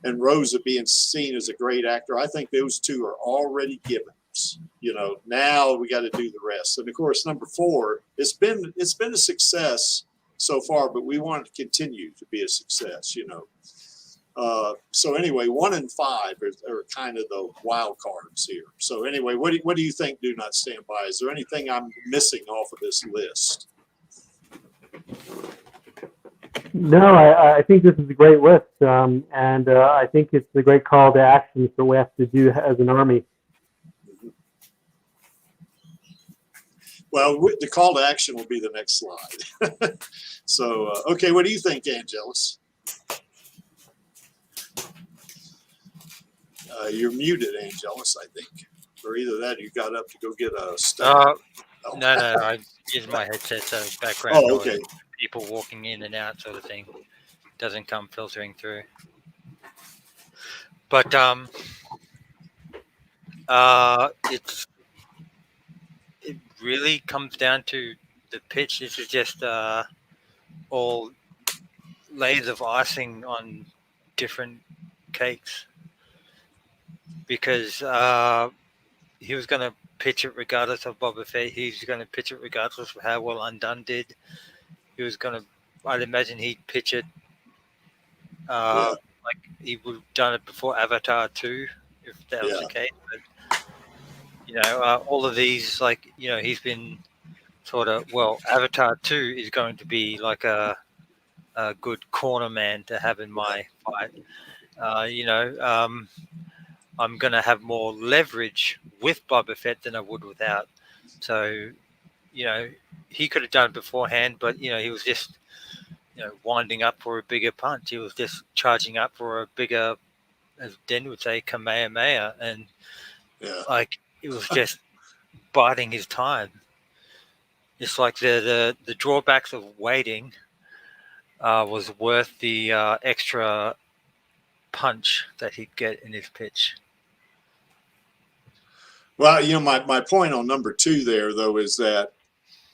and Rosa being seen as a great actor, I think those 2 are already givens. Now we got to do the rest. And, of course, number 4, it's been a success so far, but we want it to continue to be a success, So anyway, 1 and 5 are kind of the wild cards here. So anyway, what do you think? Do Not Stand By. Is there anything I'm missing off of this list? No, I think this is a great list, and I think it's a great call to action for what we have to do as an army. Well, the call to action will be the next slide. So, okay, what do you think, Angelus? You're muted, Angelus, I think. Or either that or you got up to go get a stuff. No, I use my headset so background Oh, okay. noise, people walking in and out sort of thing doesn't come filtering through. But it really comes down to the pitch. This is just all layers of icing on different cakes. Because he was going to pitch it regardless of Boba Fett. He's going to pitch it regardless of how well Undone did. He was going to, I'd imagine he'd pitch it like he would have done it before Avatar 2, if that was the case. But, all of these, like, he's been sort of, well, Avatar 2 is going to be like a good corner man to have in my fight. I'm going to have more leverage with Boba Fett than I would without. So, he could have done it beforehand, but, he was just, winding up for a bigger punch. He was just charging up for a bigger, as Den would say, Kamehameha. And, like, it was just biding his time. It's like the drawbacks of waiting was worth the extra punch that he'd get in his pitch. Well, my point on number 2 there, though, is that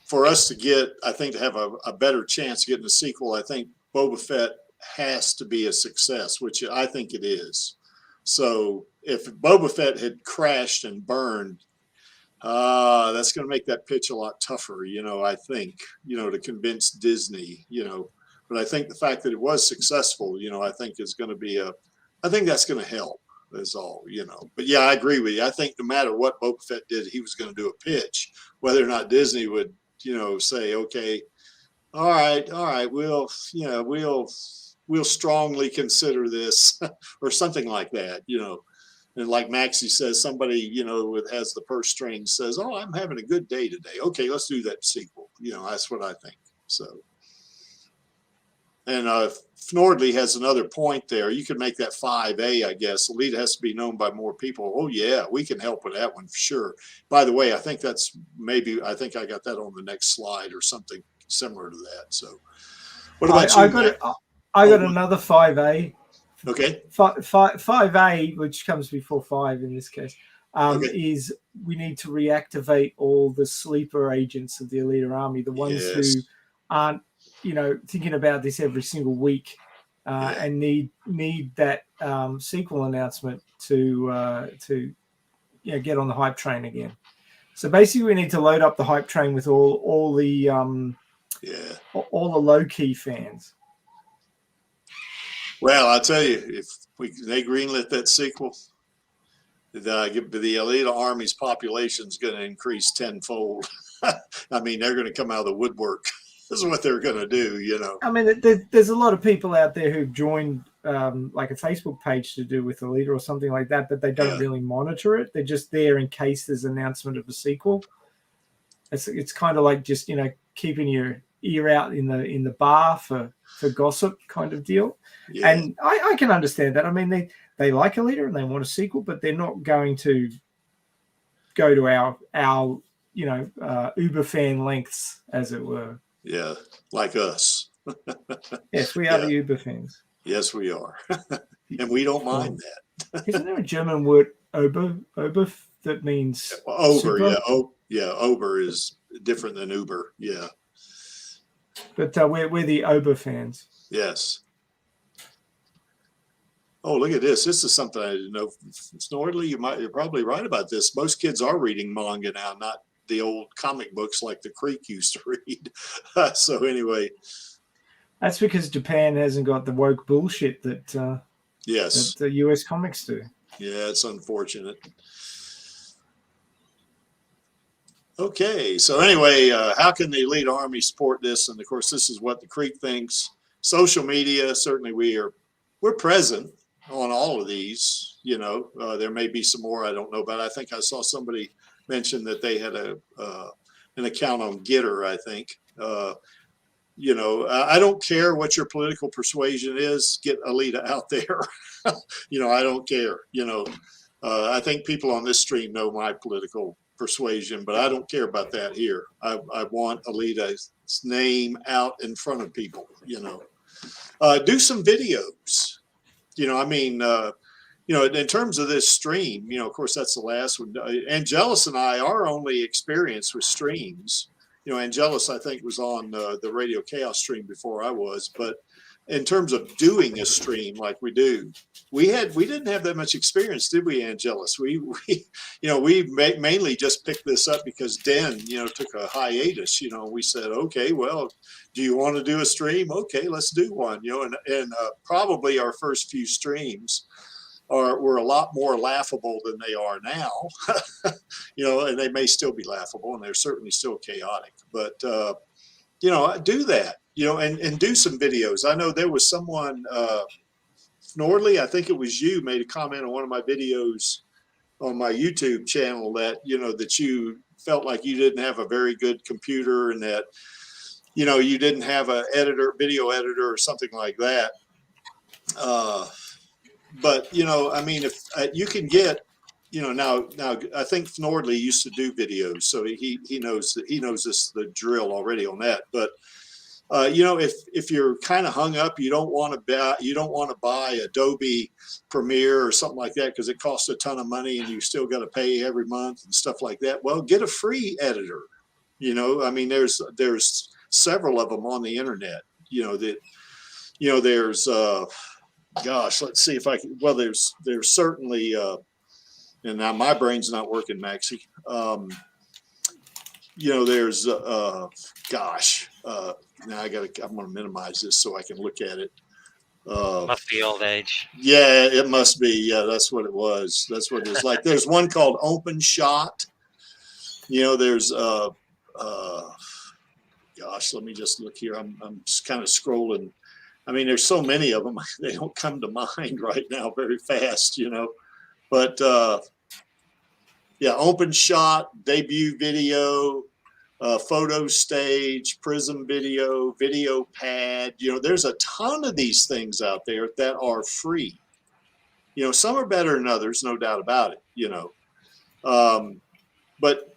for us to get, I think, to have a better chance of getting a sequel, I think Boba Fett has to be a success, which I think it is. So if Boba Fett had crashed and burned, that's going to make that pitch a lot tougher, I think, to convince Disney, But I think the fact that it was successful, I think is going to be I think that's going to help. Is all, But yeah, I agree with you. I think no matter what Boba Fett did, he was going to do a pitch, whether or not Disney would, say, okay, all right, we'll strongly consider this or something like that, And like Maxie says, somebody, that has the purse string says, oh, I'm having a good day today. Okay, let's do that sequel. That's what I think. So. And Fnordley has another point there. You could make that 5A, I guess. Alita has to be known by more people. Oh, yeah, we can help with that one for sure. By the way, I think I got that on the next slide or something similar to that. So what about you? I got another 5A. Okay. 5A, which comes before 5 in this case, is we need to reactivate all the sleeper agents of the Alita army, the ones who aren't, thinking about this every single week and need that sequel announcement to get on the hype train again. So basically, we need to load up the hype train with all the low key fans. Well, I'll tell you, if they greenlit that sequel, the Alita Army's population is going to increase tenfold. I mean, they're going to come out of the woodwork. This is what they're going to do, I mean, there's a lot of people out there who've joined like a Facebook page to do with Alita or something like that, but they don't really monitor it. They're just there in case there's an announcement of a sequel. It's kind of like just, keeping your ear out in the bar for gossip kind of deal. Yeah. And I can understand that. I mean, they like Alita and they want a sequel, but they're not going to go to our uber fan lengths, as it were. Yeah, like us. Yes, we are the Uber fans. Yes, we are. And we don't mind that. Isn't there a German word, Ober, that means Ober, super? Ober is different than Uber, yeah. But we're the Ober fans. Yes. Oh, look at this. This is something I didn't know. Snordley, you're probably right about this. Most kids are reading manga now, not the old comic books like the Creek used to read. So anyway, that's because Japan hasn't got the woke bullshit that that the US comics do. Yeah, it's unfortunate. Okay, so anyway, how can the Elite Army support this? And of course, this is what the Creek thinks. Social media, certainly we're present on all of these. There may be some more I don't know about. I think I saw somebody mentioned that they had an account on Gitter, I think. I don't care what your political persuasion is. Get Alita out there. I don't care. I think people on this stream know my political persuasion, but I don't care about that here. I want Alita's name out in front of people. Do some videos. In terms of this stream, of course, that's the last one. Angelus and I are only experienced with streams. Angelus, I think, was on the Radio Chaos stream before I was. But in terms of doing a stream like we do, we didn't have that much experience, did we, Angelus? We mainly just picked this up because Den, took a hiatus. We said, okay, well, do you want to do a stream? Okay, let's do one. And probably our first few streams were a lot more laughable than they are now. And they may still be laughable, and they're certainly still chaotic. But do that. And do some videos. I know there was someone, Nordley, I think it was you, made a comment on one of my videos on my YouTube channel that, that you felt like you didn't have a very good computer and that, you didn't have a video editor or something like that. But, if you can get, now I think Nordley used to do videos, so he knows the drill already on that. But if you're kind of hung up, you don't want to buy Adobe Premiere or something like that because it costs a ton of money and you still got to pay every month and stuff like that. Well, get a free editor. There's several of them on the internet. There's gosh, let's see if I can. Well, there's certainly and now my brain's not working, Maxie. There's gosh. Now I'm going to minimize this so I can look at it. Must be old age. Yeah, it must be. Yeah, that's what it was. That's what it is. Like there's one called Open Shot. There's gosh, let me just look here. I'm just kind of scrolling. There's so many of them. They don't come to mind right now very fast, But yeah, Open Shot, Debut Video, Photo Stage, Prism Video, Video Pad. There's a ton of these things out there that are free. Some are better than others, no doubt about it. But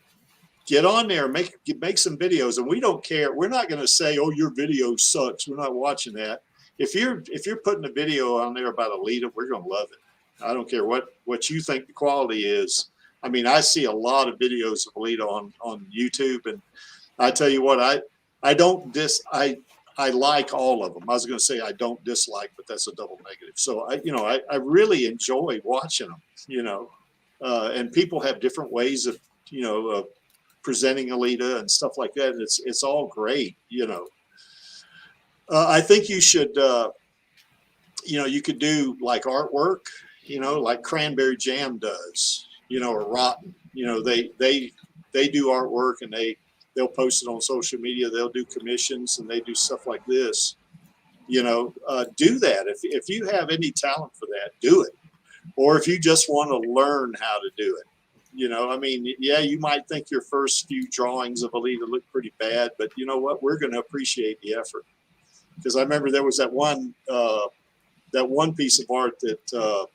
get on there, make some videos, and we don't care. We're not going to say, "Oh, your video sucks." We're not watching that. If you're putting a video on there about Alita, we're going to love it. I don't care what you think the quality is. I see a lot of videos of Alita on YouTube, and I tell you what, I like all of them. I was going to say I don't dislike, but that's a double negative. So I really enjoy watching them. And people have different ways of of presenting Alita and stuff like that, and it's all great. I think you should you could do like artwork, like Cranberry Jam does, or Rotten. They do artwork and they'll post it on social media. They'll do commissions and they do stuff like this. Do that. If you have any talent for that, do it. Or if you just want to learn how to do it. Yeah, you might think your first few drawings of Alita look pretty bad, but you know what? We're going to appreciate the effort. Because I remember there was that one piece of art that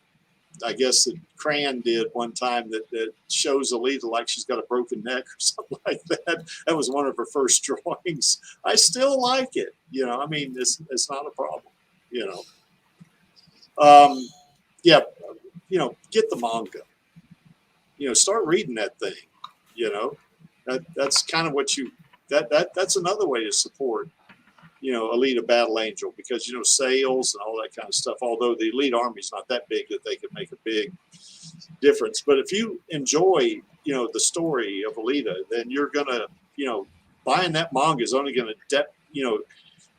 I guess that Cran did one time that shows Alita like she's got a broken neck or something like that. That was one of her first drawings. I still like it. It's not a problem. Yeah, get the manga. Start reading that thing. That's kind of what that's another way to support Alita Battle Angel, because sales and all that kind of stuff, although the Elite Army's not that big that they can make a big difference. But if you enjoy the story of Alita, then you're gonna buying that manga is only gonna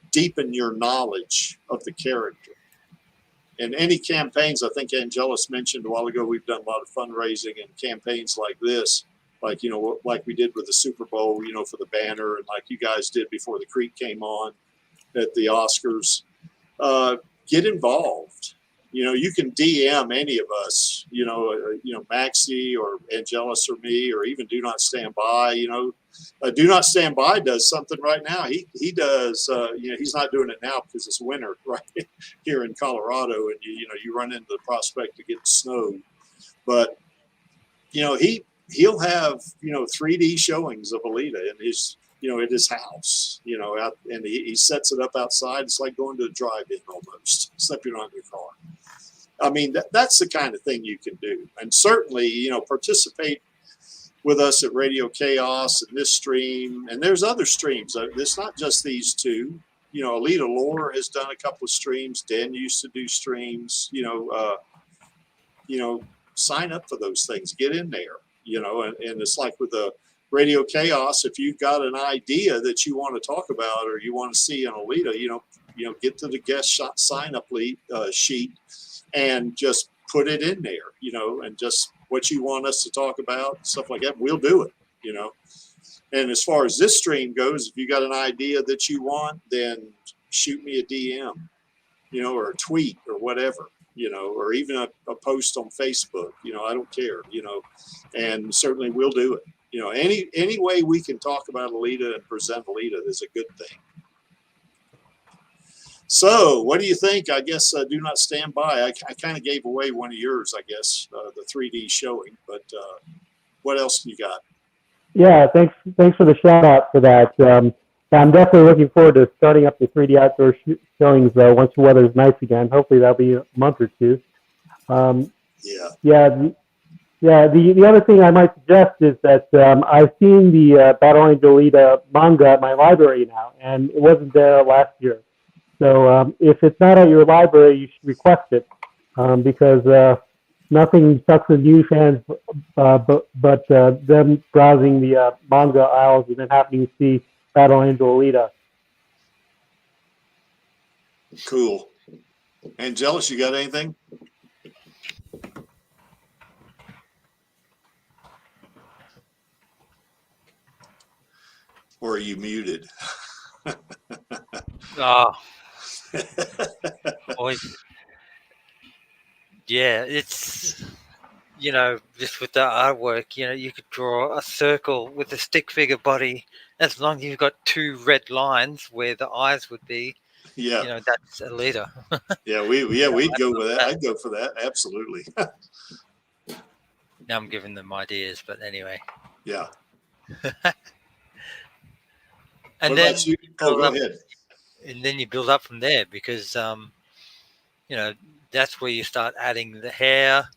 deepen your knowledge of the character. And any campaigns, I think Angelus mentioned a while ago, we've done a lot of fundraising and campaigns like this, like like we did with the Super Bowl, for the banner, and like you guys did before the Creek came on at the Oscars. Get involved. You can DM any of us, Maxie or Angelus or me, or even Do Not Stand By. Do Not Stand By does something right now. He does. He's not doing it now because it's winter right here in Colorado, and you run into the prospect of getting snow. But he'll have 3D showings of Alita in his at his house, out, and he sets it up outside. It's like going to a drive-in almost, except you're not in your car. That's the kind of thing you can do, and certainly participate with us at Radio Chaos and this stream, and there's other streams. It's not just these two. you know, Alita Lore has done a couple of streams. Dan used to do streams. You know, sign up for those things. Get in there. You know, and it's like with the Radio Chaos. If you've got an idea that you want to talk about or you want to see on Alita, you know, get to the guest sign up sheet and just put it in there. You know, and just what you want us to talk about, stuff like that. We'll do it. You know. And as far as this stream goes, if you got an idea that you want, then shoot me a DM, you know, or a tweet or whatever, you know, or even a post on Facebook, you know, I don't care, you know, and certainly we'll do it. You know, any way we can talk about Alita and present Alita is a good thing. So what do you think? I guess Do Not Stand By. I kind of gave away one of yours, I guess, the 3D showing, but what else you got? Yeah, thanks for the shout out for that. I'm definitely looking forward to starting up the 3D outdoor showings once the weather's nice again. Hopefully that'll be a month or two. The other thing I might suggest is that I've seen the Battle Angel Alita manga at my library now, and it wasn't there last year. So if it's not at your library, you should request it because nothing sucks with new fans but them browsing the manga aisles and then happening to see Battle Angel Alita. Cool. Angelus, you got anything? Or are you muted? Oh, yeah, it's, you know, just with the artwork, you know, you could draw a circle with a stick figure body as long as you've got two red lines where the eyes would be. Yeah. You know, that's Alita. We'd go with that. I'd go for that. Absolutely. Now I'm giving them ideas, but anyway. Yeah. And what then about you? Oh, go ahead. And then you build up from there because, you know, that's where you start adding the hair.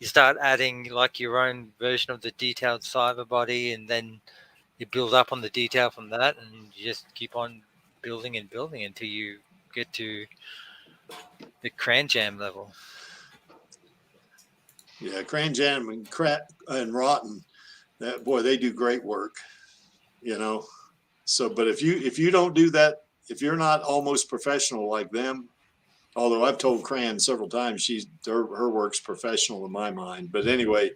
You start adding like your own version of the detailed cyber body, and then you build up on the detail from that, and you just keep on building and building until you get to the Cran Jam level. Yeah, Cran Jam and Crap and Rotten, that boy, they do great work, you know. So, but if you don't do that, if you're not almost professional like them, although I've told Cran several times her work's professional in my mind. But anyway.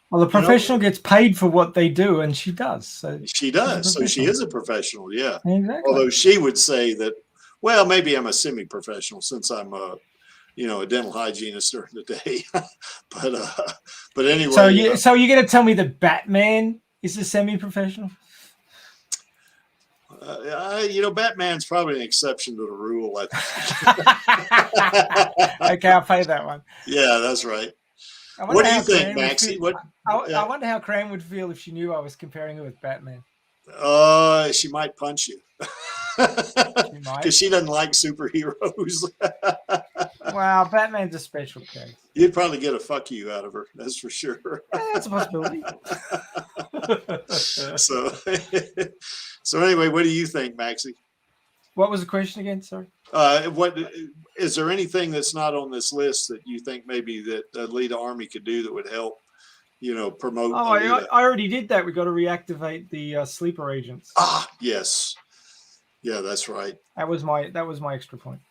Well, the professional gets paid for what they do, and she does. So she does. So she is a professional, yeah. Exactly. Although she would say that, well, maybe I'm a semi-professional since I'm a dental hygienist during the day. but anyway. So you're going to tell me that Batman is a semi-professional? Batman's probably an exception to the rule, I think. Okay, I'll pay that one. Yeah, that's right. What do you think, Maxie? I wonder how Cran would feel if she knew I was comparing her with Batman. She might punch you. Because she doesn't like superheroes. Wow, Batman's a special case. You'd probably get a fuck you out of her, that's for sure. That's a possibility. So anyway, what do you think, Maxie? What was the question again? Sorry. What is there anything that's not on this list that you think maybe that Alita Army could do that would help, promote? Oh, I already did that. We got to reactivate the sleeper agents. Ah, yes, yeah, that's right. That was my extra point.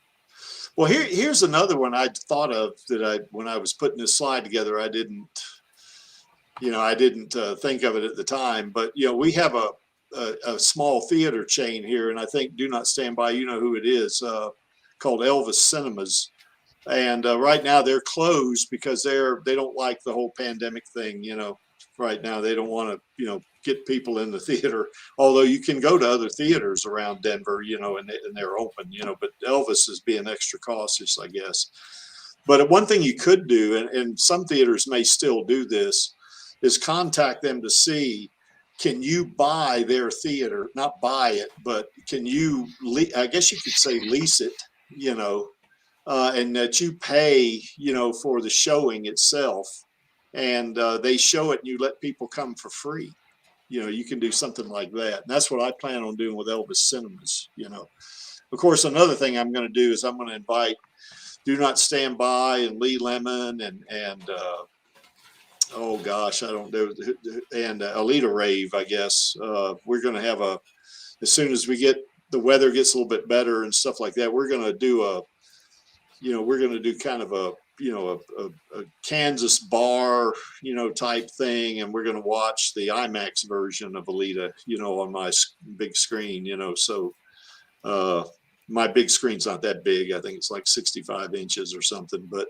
Well, here's another one I thought of that when I was putting this slide together, I didn't think of it at the time, but we have a small theater chain here, and I think Do Not Stand By, you know who it is, called Elvis Cinemas, and right now they're closed because they don't like the whole pandemic thing. Right now they don't want to get people in the theater, although you can go to other theaters around Denver, and they're open, but Elvis is being extra cautious, I guess. But one thing you could do, and some theaters may still do this, is contact them to see, can you buy their theater? Not buy it, but can you, I guess you could say lease it, and that you pay, for the showing itself, and they show it and you let people come for free. You can do something like that. And that's what I plan on doing with Elvis Cinemas, Of course, another thing I'm going to do is I'm going to invite Do Not Stand By and Lee Lemon and oh gosh, I don't know, and Alita Rave, I guess. We're going to have as soon as we get the weather gets a little bit better and stuff like that, we're going to do we're going to do kind of a Kansas bar, type thing. And we're going to watch the IMAX version of Alita, on my big screen, so, my big screen's not that big. I think it's like 65 inches or something, but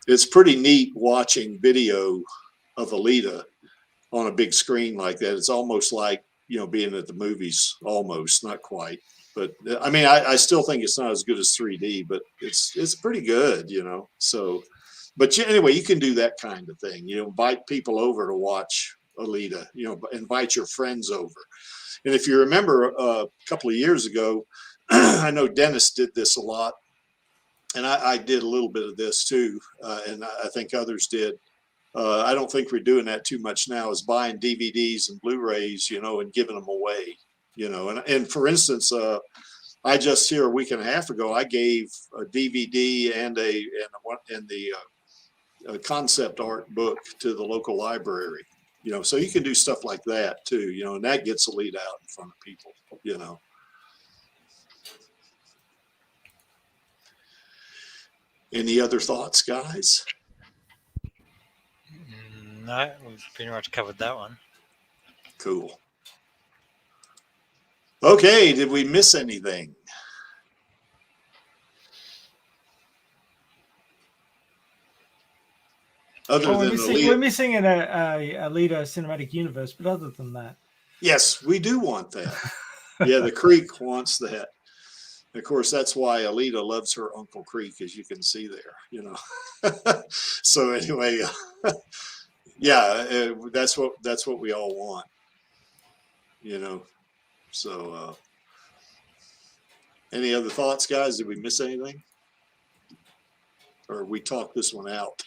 it's pretty neat watching video of Alita on a big screen like that. It's almost like, being at the movies, almost, not quite. But I mean, I still think it's not as good as 3D, but it's pretty good, So, but anyway, you can do that kind of thing. Invite people over to watch Alita. Invite your friends over. And if you remember a couple of years ago, I know Dennis did this a lot, and I did a little bit of this too, and I think others did. I don't think we're doing that too much now, is buying DVDs and Blu-rays, and giving them away, and for instance, I just here a week and a half ago, I gave a DVD and the concept art book to the local library, so you can do stuff like that too, and that gets the lead out in front of people, Any other thoughts, guys? No, we've pretty much covered that one. Cool. Okay, did we miss anything? Other than we're missing a Alita cinematic universe, but other than that, yes, we do want that. Yeah, the Creek wants that. Of course, that's why Alita loves her Uncle Creek, as you can see there. So anyway, yeah, that's what we all want. So any other thoughts, guys? Did we miss anything, or we talked this one out?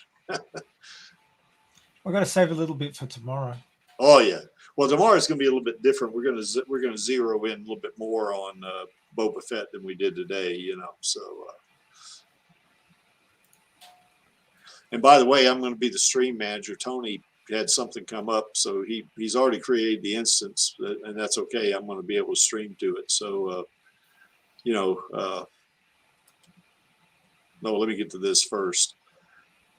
We're going to save a little bit for tomorrow. Oh yeah. Well, tomorrow's going to be a little bit different. We're going to zero in a little bit more on Boba Fett than we did today. So. And by the way, I'm going to be the stream manager. Tony had something come up, so he's already created the instance, and that's okay. I'm going to be able to stream to it. So, no, let me get to this first.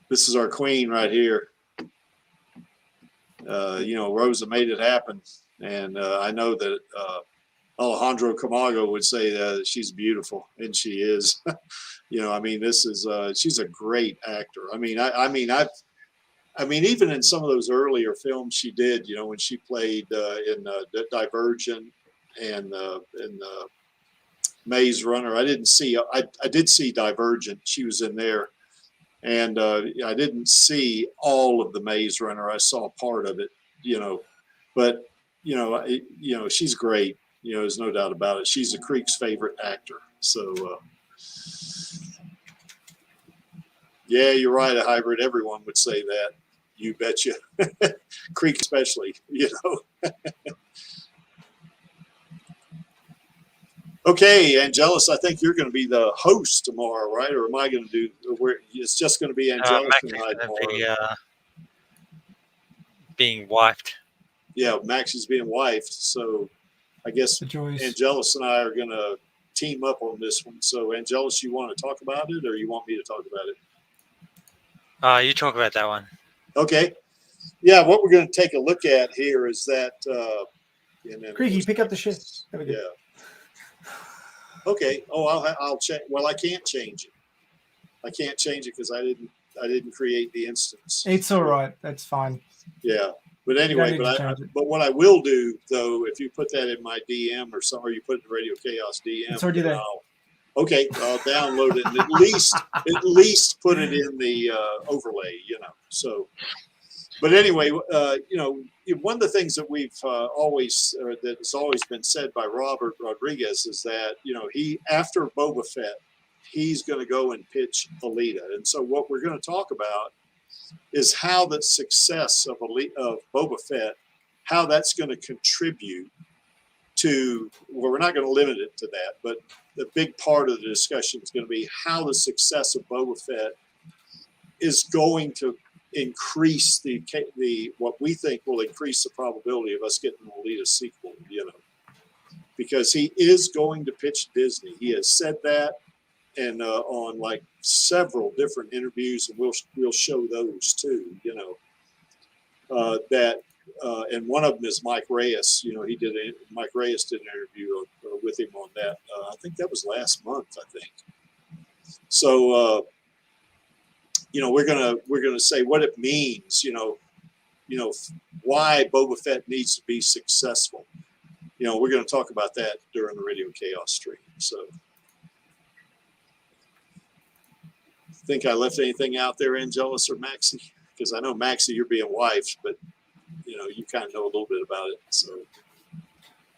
This is our queen right here. Rosa made it happen, and I know that Alejandro Camargo would say that she's beautiful, and she is. This is she's a great actor. I mean, even in some of those earlier films she did, when she played in Divergent and Maze Runner. I did see Divergent. She was in there. And I didn't see all of the Maze Runner. I saw part of it, but she's great. There's no doubt about it. She's the Creek's favorite actor. So, yeah, you're right. A hybrid. Everyone would say that. You betcha. Creek especially. Okay, Angelus, I think you're going to be the host tomorrow, right? Or am I going to do? It's just going to be Angelus tonight. Being wifed. Yeah, Max is being wifed, so I guess Angelus and I are going to team up on this one. So, Angelus, you want to talk about it, or you want me to talk about it? You talk about that one. Okay. Yeah, what we're going to take a look at here is that. Creaky, pick up the shit. Yeah. Okay. Oh, I'll change. Well, I can't change it. I can't change it because I didn't create the instance. It's all right. That's fine. Yeah. But anyway, but what I will do though, if you put that in my DM or somewhere, you put it in Radio Chaos DM. It's already there. I'll download it and at least put it in the overlay. So. But anyway, one of the things that we've that has always been said by Robert Rodriguez is that, he, after Boba Fett, he's going to go and pitch Alita. And so what we're going to talk about is how the success of Boba Fett, how that's going to contribute to, well, we're not going to limit it to that, but the big part of the discussion is going to be how the success of Boba Fett is going to increase the what we think will increase the probability of us getting an Alita sequel, because he is going to pitch Disney. He has said that, and on like several different interviews, and we'll show those too. And one of them is Mike Reyes. Mike Reyes did an interview with him on that. I think that was last month. I think. So we're gonna say what it means. Why Boba Fett needs to be successful. We're going to talk about that during the Radio Chaos stream. So, think I left anything out there, Angelus or Maxie? Because I know Maxie, you're being wifed, but you kind of know a little bit about it. So,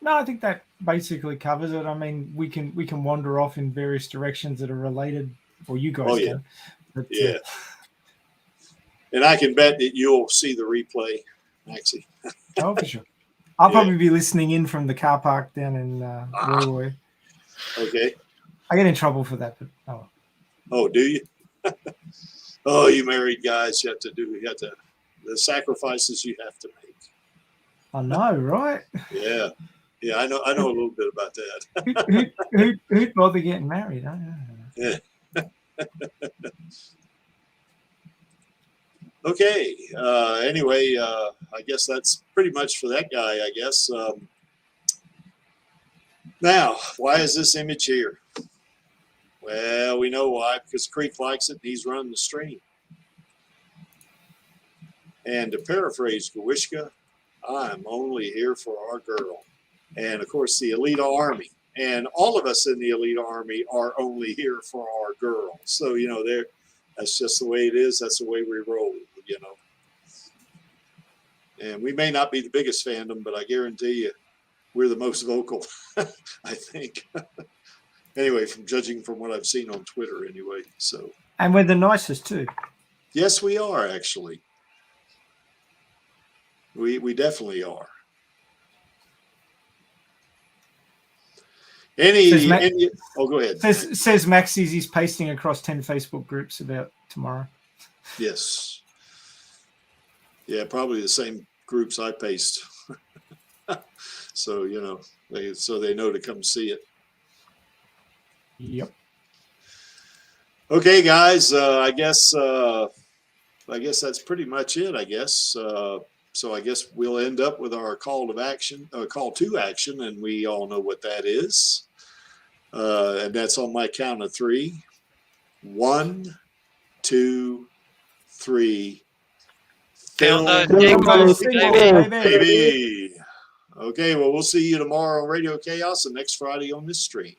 No, I think that basically covers it. I mean, we can wander off in various directions that are related, or you guys can. But, yeah. And I can bet that you'll see the replay, Maxie. Oh, for sure. I'll probably be listening in from the car park down in Roy. Okay. I get in trouble for that, but oh. Oh, do you? Oh, you married guys, you have to the sacrifices you have to make. I know, right? Yeah. Yeah, I know a little bit about that. Who'd bother getting married? I don't know. Yeah. Okay. Anyway, I guess that's pretty much for that guy, I guess. Now, why is this image here? Well, we know why, because Creek likes it and he's running the stream. And to paraphrase Gawishka, I'm only here for our girl. And of course, the Alita Army. And all of us in the Alita Army are only here for our girl. So, that's just the way it is. That's the way we roll, And we may not be the biggest fandom, but I guarantee you we're the most vocal, I think. Anyway, judging from what I've seen on Twitter anyway. So. And we're the nicest too. Yes, we are actually. We definitely are. Go ahead. Says Maxie's he's pasting across 10 Facebook groups about tomorrow. Yes. Yeah, probably the same groups I paste. So, so they know to come see it. Yep. Okay, guys, I guess that's pretty much it, I guess. So I guess we'll end up with our call to action, and we all know what that is. And that's on my count of 3. 1, 2, 3. Baby. Okay, well, we'll see you tomorrow on Radio Chaos and next Friday on this stream.